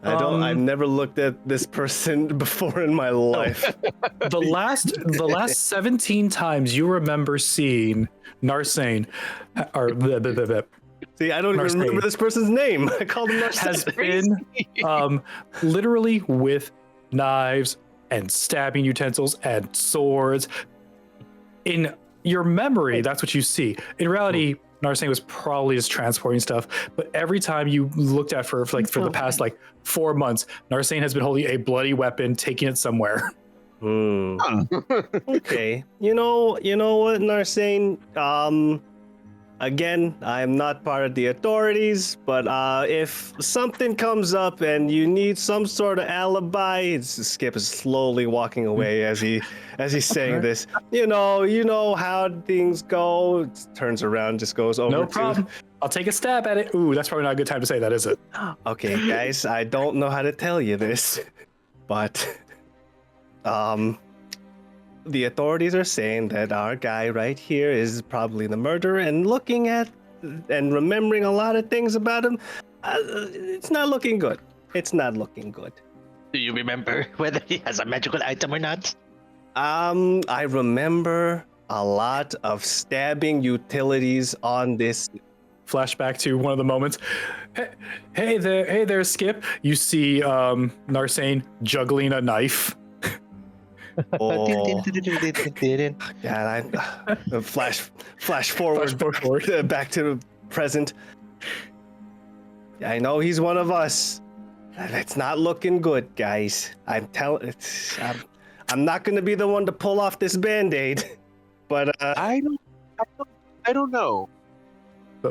I've never looked at this person before in my life. The last 17 times you remember seeing Narsane, or See, I don't even Narset. remember this person's name. I called him Narset. has been literally with knives and stabbing utensils and swords. In your memory, that's what you see. In reality, Narsane was probably just transporting stuff, but every time you looked at for the past 4 months, Narsane has been holding a bloody weapon, taking it somewhere. Okay. You know what, Narsane? Again, I am not part of the authorities, but if something comes up and you need some sort of alibi, Skip is slowly walking away as he's saying this. You know how things go. Turns around, just goes over. No problem. I'll take a stab at it. Ooh, that's probably not a good time to say that, is it? Okay, guys, I don't know how to tell you this, but the authorities are saying that our guy right here is probably the murderer, and looking at and remembering a lot of things about him, it's not looking good. It's not looking good. Do you remember whether he has a magical item or not? I remember a lot of stabbing utilities on this. Flashback to one of the moments. Hey there, Skip. You see Narsane juggling a knife. Oh, God, flash forward, back to the present. I know he's one of us. It's not looking good, guys. I'm not gonna be the one to pull off this Band-Aid, but I don't know.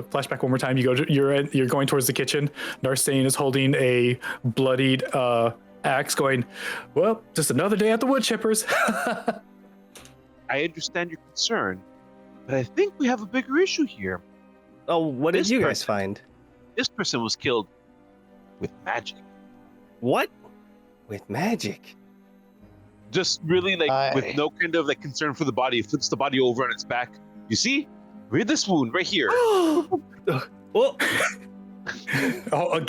flashback one more time. You're going towards the kitchen. Narsane is holding a bloodied axe, going, "Well, just another day at the wood chippers." I understand your concern, but I think we have a bigger issue here. Oh, what did This you guys person- find? This person was killed with magic. What? With magic? Just really Aye. with no kind of concern for the body. It flips the body over on its back. You see? Read this wound right here. Oh,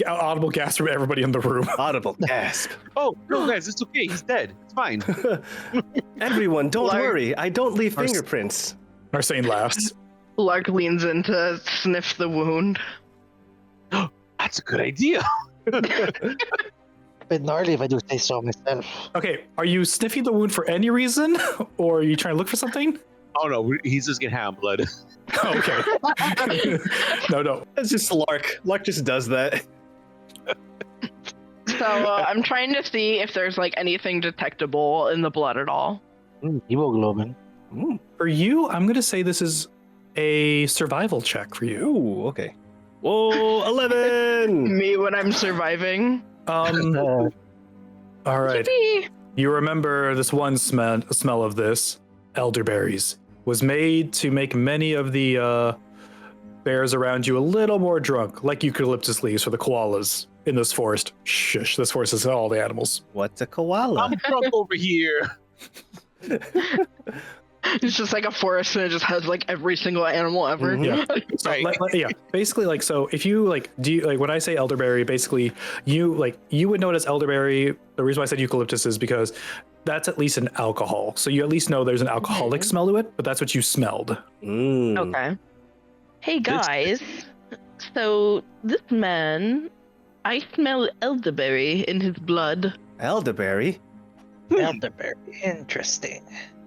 Audible gasp from everybody in the room. audible gasp. Oh, no, guys, it's okay. He's dead. It's fine. Everyone, don't Lark- worry. I don't leave Ars- fingerprints. Narsane laughs. Lark leans in to sniff the wound. That's a good idea. A bit gnarly if I do say so myself. Okay, are you sniffing the wound for any reason, or are you trying to look for something? Oh, no, he's just getting hand blood. Okay. No. It's just Lark. Lark just does that. So I'm trying to see if there's anything detectable in the blood at all. Hemoglobin. Ooh, For you, I'm going to say this is a survival check for you. Ooh, okay. Whoa, 11! Me when I'm surviving. All right. Yippee! You remember this one smell of this elderberries was made to make many of the bears around you a little more drunk, like eucalyptus leaves for the koalas in this forest. Shush, this forest is all the animals. What's a koala? I'm drunk over here. It's just like a forest and it just has every single animal ever. Mhm. Yeah. So, Right. yeah, basically, so if you do you when I say elderberry, basically you would know it as elderberry. The reason why I said eucalyptus is because that's at least an alcohol. So you at least know there's an alcoholic smell to it, but that's what you smelled. Mm. Okay. Hey guys, so this man, I smell elderberry in his blood, Elderberry? Elderberry. Interesting.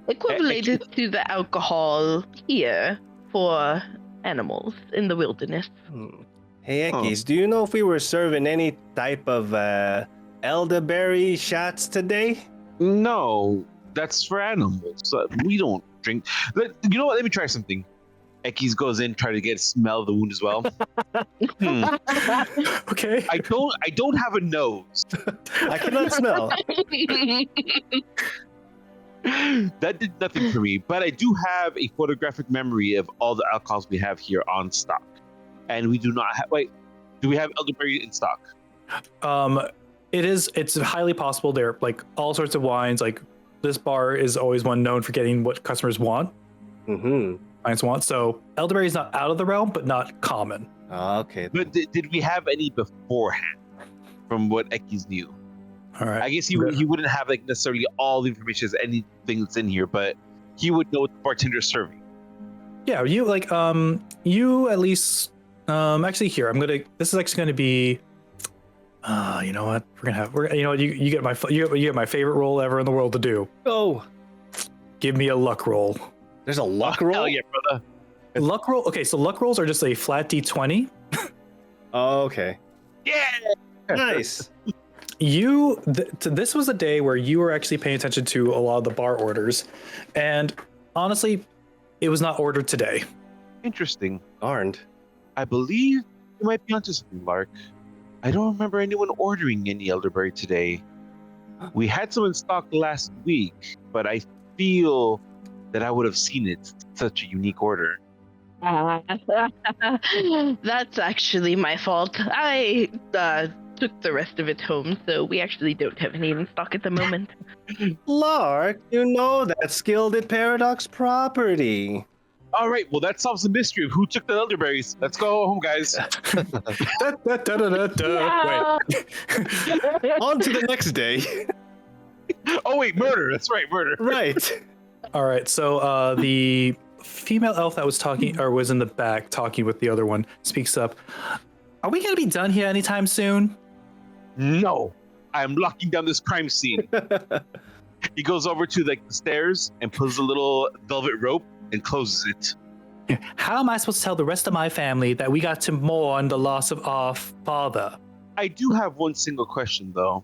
equated to the alcohol here for animals in the wilderness. Hmm. Hey, Equiz, do you know if we were serving any type of elderberry shots today? No, that's for animals. We don't drink. You know what? Let me try something. Ekis goes in, try to get a smell of the wound as well. Okay. I don't have a nose. I cannot smell. That did nothing for me, but I do have a photographic memory of all the alcohols we have here on stock, and we do not have. Wait, do we have elderberry in stock? It's highly possible. There are all sorts of wines. This bar is always one known for getting what customers want, Mm-hmm. clients want. So elderberry is not out of the realm, but not common. Okay. But did we have any beforehand, from what Ekis knew? All right. I guess he wouldn't have necessarily all the information as anything that's in here, but he would know what the bartender's serving. Yeah, you you at least actually here this is actually gonna be you know what you get my favorite roll ever in the world to do. Oh, Give me a luck roll. there's a luck roll? Hell yeah, brother. Luck roll. Okay, so luck rolls are just a flat d20. Oh, okay. Yeah. Nice. This was a day where you were actually paying attention to a lot of the bar orders, and honestly, it was not ordered today. Interesting. Darned. I believe you might be onto something, Lark. I don't remember anyone ordering any elderberry today. We had some in stock last week, but I feel that I would have seen it. It's such a unique order. That's actually my fault. I took the rest of it home, so we actually don't have any in stock at the moment. Lark, you know that's Gilded Paradox property. All right, well, that solves the mystery of who took the elderberries. Let's go home, guys. Wait. On to the next day. Oh, wait, murder. That's right, murder. Right. All right, so the female elf that was talking or was in the back talking with the other one speaks up. Are we gonna be done here anytime soon? No, I'm locking down this crime scene. He goes over to the stairs and pulls a little velvet rope and closes it. How am I supposed to tell the rest of my family that we got to mourn the loss of our father? I do have one single question, though.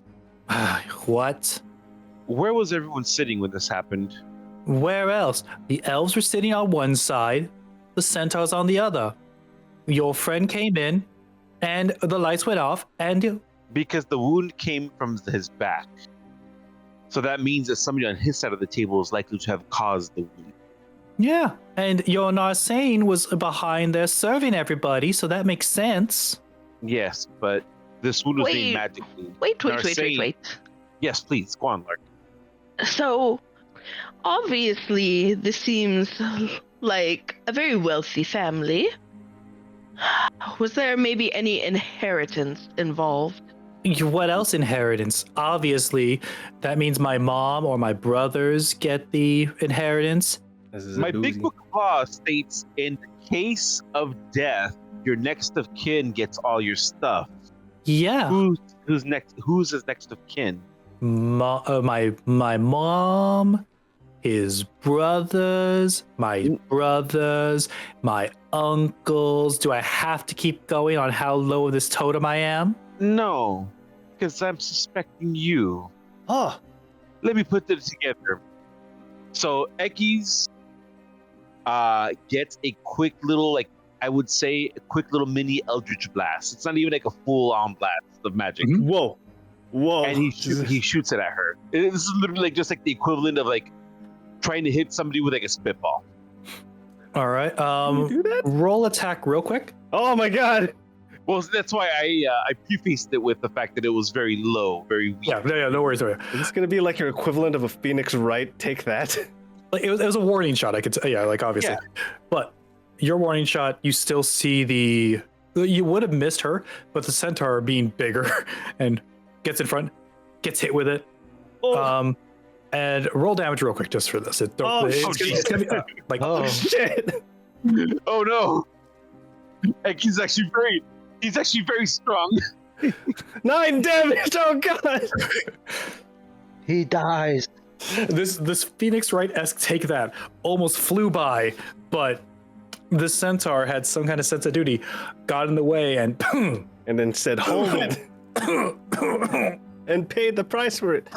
What? Where was everyone sitting when this happened? Where else? The elves were sitting on one side, the centaurs on the other. Your friend came in, and the lights went off, and Because the wound came from his back. So that means that somebody on his side of the table is likely to have caused the wound. yeah, and your Narsane was behind there serving everybody, so that makes sense. Yes, but this wound was Wait. made magically. Wait. Yes, please, go on, Lark. So, obviously, this seems like a very wealthy family. Was there maybe any inheritance involved? What else inheritance? Obviously, that means my mom or my brothers get the inheritance. This is a My big doozy. book of law states in case of death, your next of kin gets all your stuff. Yeah. Who's next? Who's his next of kin? My mom, his brothers, my uncles. Do I have to keep going on how low this totem I am? No, because I'm suspecting you. Oh, Let me put this together. So Equiz gets a quick little, like I would say, a quick little mini Eldritch blast. It's not even like a full-on blast of magic. Mhm. whoa. And he shoots it at her. This is literally like just like the equivalent of like trying to hit somebody with like a spitball. All right. Can you do that? Roll attack real quick. Oh my god. Well, that's why I prefaced it with the fact that it was very low, very weak. Yeah, no worries. Is this gonna be like your equivalent of a Phoenix Wright? Take that. Like it was a warning shot. I could say, yeah, like obviously. Yeah. But your warning shot, you still see you would have missed her, but the centaur being bigger and gets in front, gets hit with it. Oh, And roll damage real quick just for this. It's gonna be, like Oh. shit. Oh no! He's actually very strong. 9 damage. Oh god. He dies. this Phoenix Wright-esque take that almost flew by, but the centaur had some kind of sense of duty, got in the way, and And then said, "Hold it," and paid the price for it.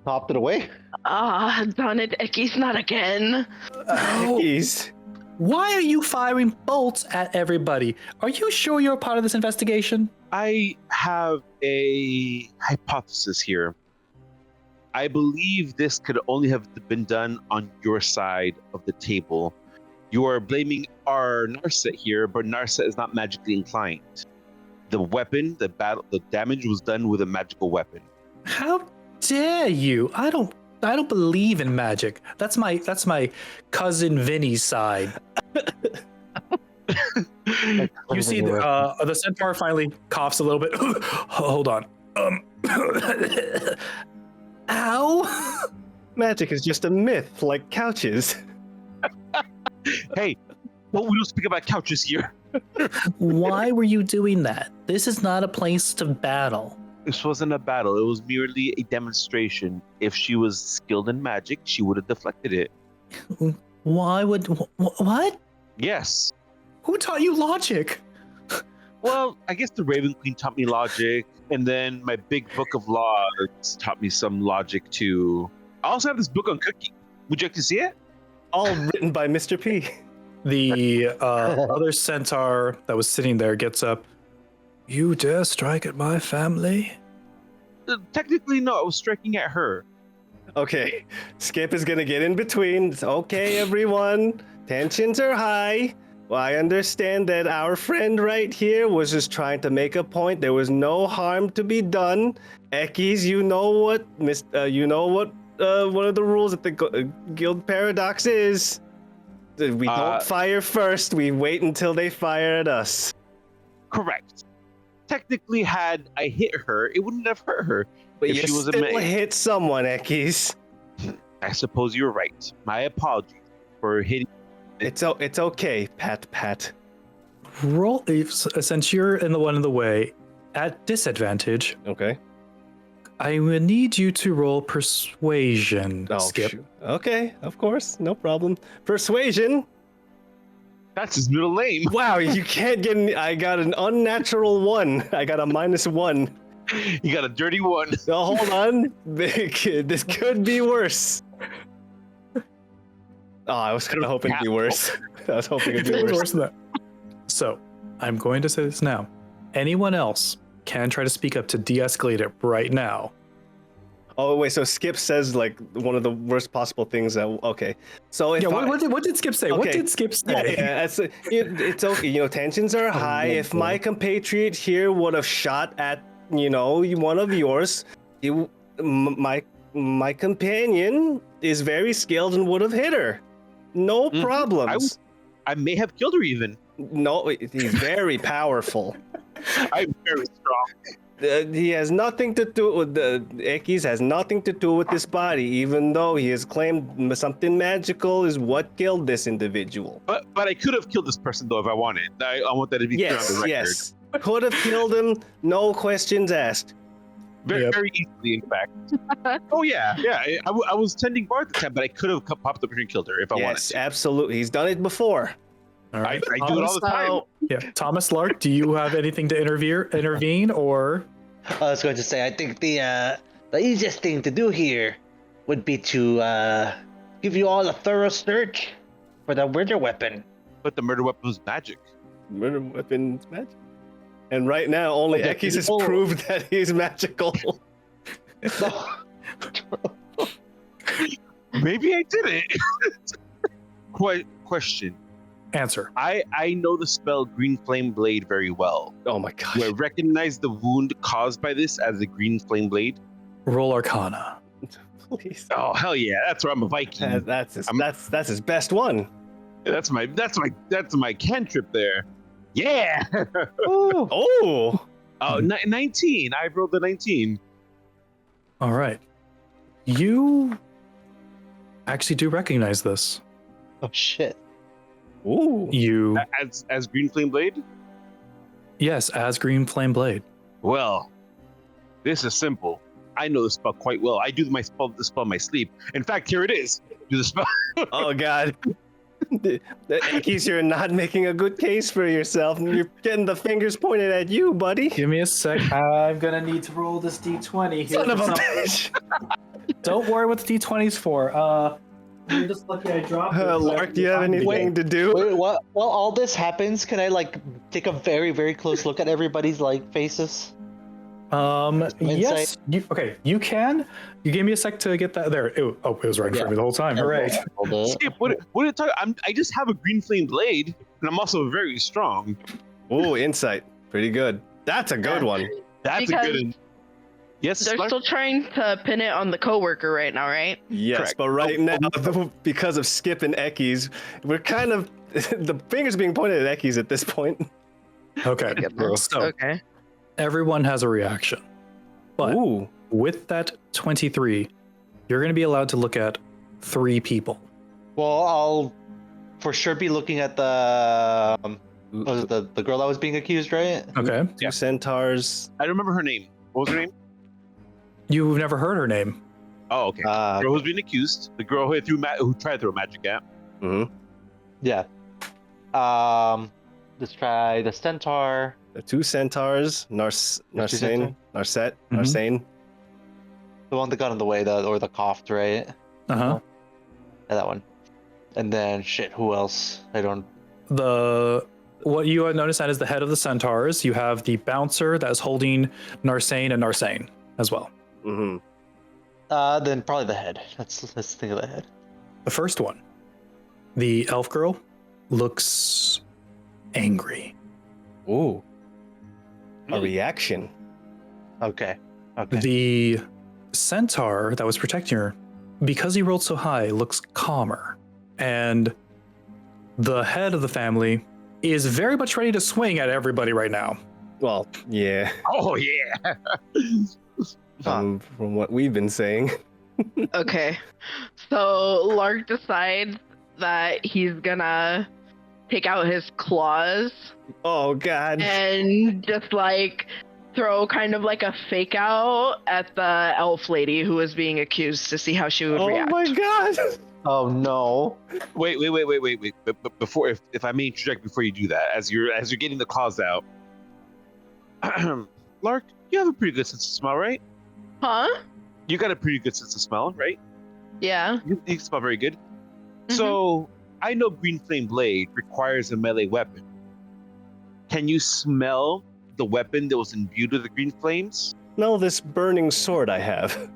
Popped it away. Ah, darn it, Eki's not again. Jeez. Why are you firing bolts at everybody? Are you sure you're a part of this investigation? I have a hypothesis here. I believe this could only have been done on your side of the table. You are blaming our Narset here, but Narset is not magically inclined. The weapon, the damage was done with a magical weapon. How dare you? I don't believe in magic. That's my cousin Vinny's side. You see, the centaur finally coughs a little bit. Hold on. Ow! Magic is just a myth, like couches. Hey, well, we don't speak about couches here. Why were you doing that? This is not a place to battle. This wasn't a battle. It was merely a demonstration. If she was skilled in magic, she would have deflected it. Why would what? Yes. Who taught you logic? Well, I guess the Raven Queen taught me logic, and then my big book of laws taught me some logic too. I also have this book on cooking. Would you like to see it? All written by Mr. P. The other centaur that was sitting there gets up. You dare strike at my family? Technically, no. I was striking at her. Okay, Skip is gonna get in between. It's okay, everyone. Tensions are high. Well, I understand that our friend right here was just trying to make a point. There was no harm to be done. Equiz, you know what one of the rules at the Guild Paradox is. We don't fire first. We wait until they fire at us. Correct. Technically, had I hit her, it wouldn't have hurt her. But if you she was still a hit someone, Equiz. I suppose you're right. My apologies for hitting. It's okay, Pat. Roll since you're in the way at disadvantage. Okay. I will need you to roll persuasion, Oh, Skip. shoot. Okay, of course, no problem. Persuasion. That's his middle name. Wow, you can't get any. I got an unnatural 1. I got a -1. You got a dirty one. Oh, hold on. This could be worse. Oh, I was kind of hoping it'd be worse. I was hoping it'd be It was worse. worse than that. So, I'm going to say this now. Anyone else can try to speak up to de-escalate it right now. Oh wait, so Skip says like one of the worst possible things. Okay, so if Yeah, what did Skip say? What Okay. did Skip say? yeah, it's okay. Tensions are high. If my compatriot here would have shot at one of yours, my companion is very skilled and would have hit her. No problems. I may have killed her even. No, he's very powerful. I'm very strong. He has nothing to do with Equiz has nothing to do with this body, even though he has claimed something magical is what killed this individual. But I could have killed this person though if I wanted. I want that to be clear on the record. Yes, could have killed him, no questions asked. Very easily, in fact. Oh yeah. I was tending bar at the time, but I could have popped up here and killed her if I wanted. Yes, absolutely. He's done it before. All right. I do it all the time. Yeah, Thomas Lark, do you have anything to intervene or? I was going to say, I think the easiest thing to do here would be to give you all a thorough search for the murder weapon. But the murder weapon was magic. Murder weapons magic. And right now, only Equiz has proved that he's magical. Maybe I did it. Question. Answer. I know the spell Green Flame Blade very well. Oh my gosh. Do I recognize the wound caused by this as a Green Flame Blade? Roll Arcana. Please. Oh hell yeah! That's where I'm a Viking. That's his best one. That's my cantrip there. Yeah. Oh. Oh, 19. I rolled the 19. All right. You actually do recognize this. Oh shit. Ooh. You As Green Flame Blade? Yes, as Green Flame Blade. Well, this is simple. I know the spell quite well. I do the spell in my sleep. In fact, here it is. Do the spell. Oh god. Equiz, you're not making a good case for yourself. You're getting the fingers pointed at you, buddy. Give me a sec. I'm gonna need to roll this d20 here. Son of a bitch. Don't worry what the d20's for. You're just lucky I dropped it. Lark, do you have anything to do? Wait, what? While all this happens, can I take a very, very close look at everybody's faces? Yes. You can. You gave me a sec to get that there. It was right in front of me the whole time. Hooray. Skip, what are you talking? I just have a Green Flame Blade, and I'm also very strong. Oh, insight. Pretty good. That's a good one. That's a good one. Yes, They're Lark? still trying to pin it on the coworker right now, right? Yes, Correct. but right now, because of Skip and Equiz, we're kind of the fingers being pointed at Equiz at this point. Okay. So Okay. everyone has a reaction. But Ooh. with that 23, you're going to be allowed to look at 3 people. Well, I'll for sure be looking at the was it the girl that was being accused, right? Okay. Two centaurs. I don't remember her name. What was her name? You've never heard her name. Oh, okay. The girl who's being accused. The girl who tried to throw magic at. Mm-hmm. Yeah. Let's try the centaur. The 2 centaurs, Narsane. The one that got in the way, the coughed, right? Uh-huh. Yeah, that one. And then who else? What you have noticed that is the head of the centaurs. You have the bouncer that is holding Narsane and Narsane as well. Mm-hmm. Then probably the head. Let's think of the head. The first one, the elf girl, looks angry. Ooh. A reaction. Okay. The centaur that was protecting her, because he rolled so high, looks calmer. And the head of the family is very much ready to swing at everybody right now. Well, yeah. Oh yeah. From what we've been saying. Okay. So Lark decides that he's gonna take out his claws Oh god. and just throw kind of a fake out at the elf lady who was being accused to see how she would react. Oh my god. Oh no. Wait. But before, if I may interject before you do that, as you're getting the claws out, Lark, you have a pretty good sense of smell, right? Huh? You got a pretty good sense of smell, right? Yeah. You smell very good. Mhm. So I know Green Flame Blade requires a melee weapon. Can you smell the weapon that was imbued with the green flames? Smell this burning sword I have.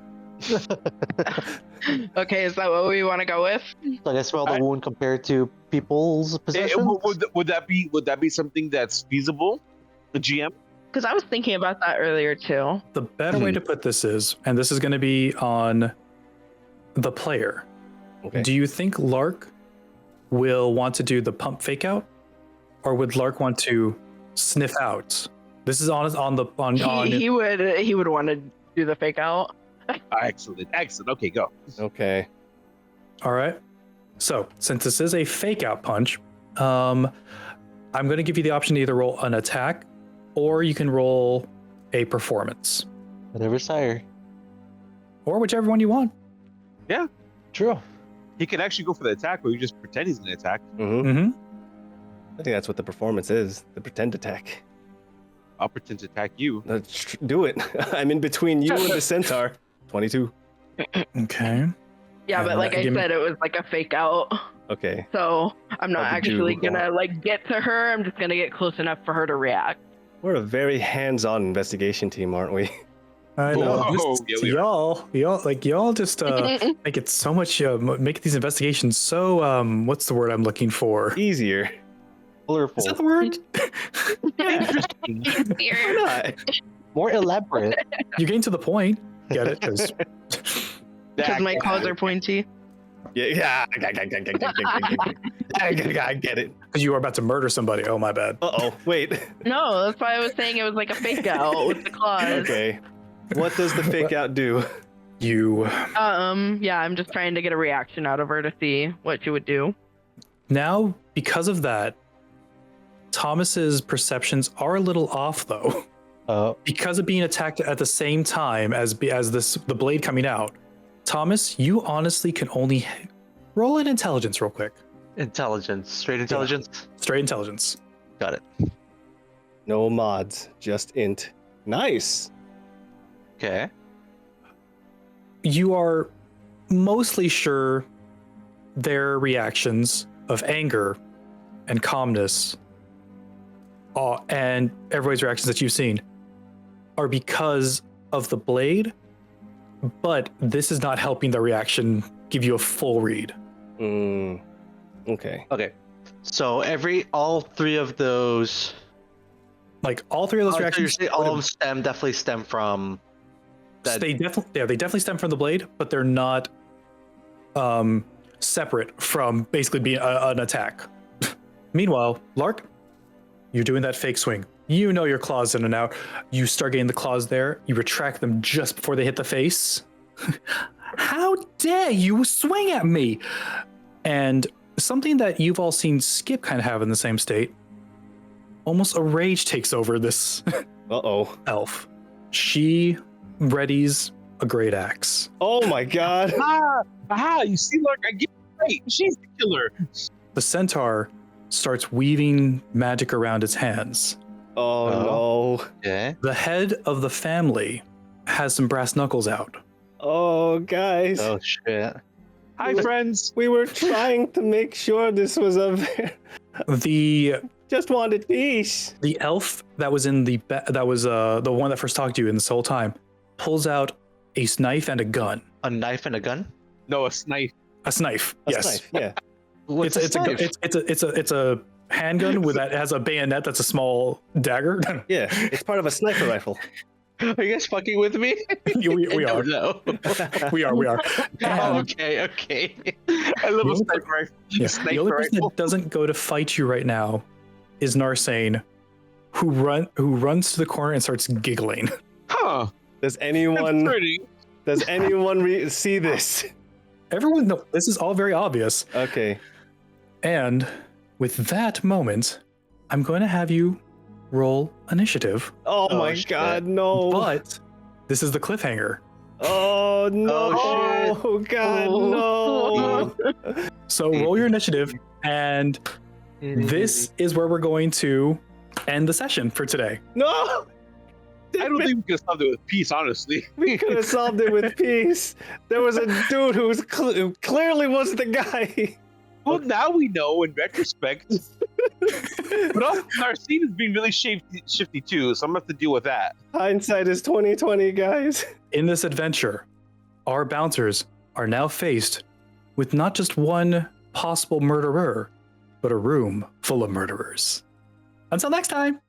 Okay, is that what we want to go with? So I smell the wound compared to people's possessions. Would that be something that's feasible? The GM? Because I was thinking about that earlier too. The better way to put this is, and this is going to be on the player. Okay. Do you think Lark will want to do the pump fake out, or would Lark want to sniff out? This is on He would want to do the fake out. Excellent. Okay, go. Okay. All right. So since this is a fake out punch, I'm going to give you the option to either roll an attack, or you can roll a performance, Whatever's higher. or whichever one you want. True. He can actually go for the attack, or you just pretend he's going to attack. Mm-hmm. Mm-hmm. I think that's what the performance is. The pretend attack. I'll pretend to attack you. Do it. I'm in between you and the centaur. 22. Okay. Yeah, but like I Give me- said, it was like a fake out. Okay. So I'm not Hard to actually do. gonna like get to her. I'm just gonna get close enough for her to react. We're a very hands-on investigation team, aren't we? I know. Whoa, This- yeah, we y'all just make it so much, make these investigations so, what's the word I'm looking for? Easier. Colorful. Is that the word? Why not? More elaborate. You're getting to the point. Get it? Because Because my claws are pointy. Yeah. I get it. you are about to murder somebody. Oh, my bad. Uh-oh. Wait. No, that's why I was saying it was like a fake out with the claws. Okay. What does the fake out do? You Yeah, I'm just trying to get a reaction out of her to see what she would do. now, because of that, Thomas's perceptions are a little off, though. Because of being attacked at the same time as the blade coming out. Thomas, you honestly can only roll an intelligence real quick. Intelligence. Straight intelligence. Straight intelligence. Got it. No mods, just int. Nice. Okay. You are mostly sure their reactions of anger and calmness, and everybody's reactions that you've seen, are because of the blade, but this is not helping the reaction give you a full read. Okay. Okay. So all three of those. Like all three of those So you're reactions, saying all of them definitely stem from. That. they definitely stem from the blade, but they're not separate from basically being an attack. Meanwhile, Lark, you're doing that fake swing. You know your claws in and out. You start getting the claws there. You retract them just before they hit the face. How dare you swing at me? And something that you've all seen Skip kind of have in the same state. Almost a rage takes over this Uh-oh. elf. She readies a great axe. Oh my god. Aha! You see, Lark, I get it right. She's the killer. The centaur starts weaving magic around its hands. Oh no. Okay. The head of the family has some brass knuckles out. Oh guys. Oh shit. Hi, friends. We were trying to make sure this was The just wanted peace. the elf that was in the one that first talked to you in this whole time pulls out a knife and a gun. A knife and a gun. No, a snipe. A knife. Yes. Knife, yeah. What's It's a handgun with that has a bayonet that's a small dagger. Yeah. It's part of a sniper rifle. Are you guys fucking with me? we are. No. We are. And Okay. I love The a only sniper rifle. yeah, the Sniper only person rifle. that doesn't go to fight you right now is Narsane, who runs to the corner and starts giggling. Huh. Does That's anyone pretty. see this? Everyone knows this is all very obvious. Okay. And with that moment, I'm going to have you roll initiative. Oh, Oh, my shit. god, no. But this is the cliffhanger. Oh no. Oh, Oh god, Oh. no. So roll your initiative, and this is where we're going to end the session for today. No. I don't think we could have solved it with peace, honestly. We could have solved it with peace. There was a dude who clearly was the guy. Well, now we know in retrospect. But also, our scene is being really shifty too, so I'm gonna have to deal with that. Hindsight is 2020, guys. In this adventure, our bouncers are now faced with not just one possible murderer, but a room full of murderers. Until next time.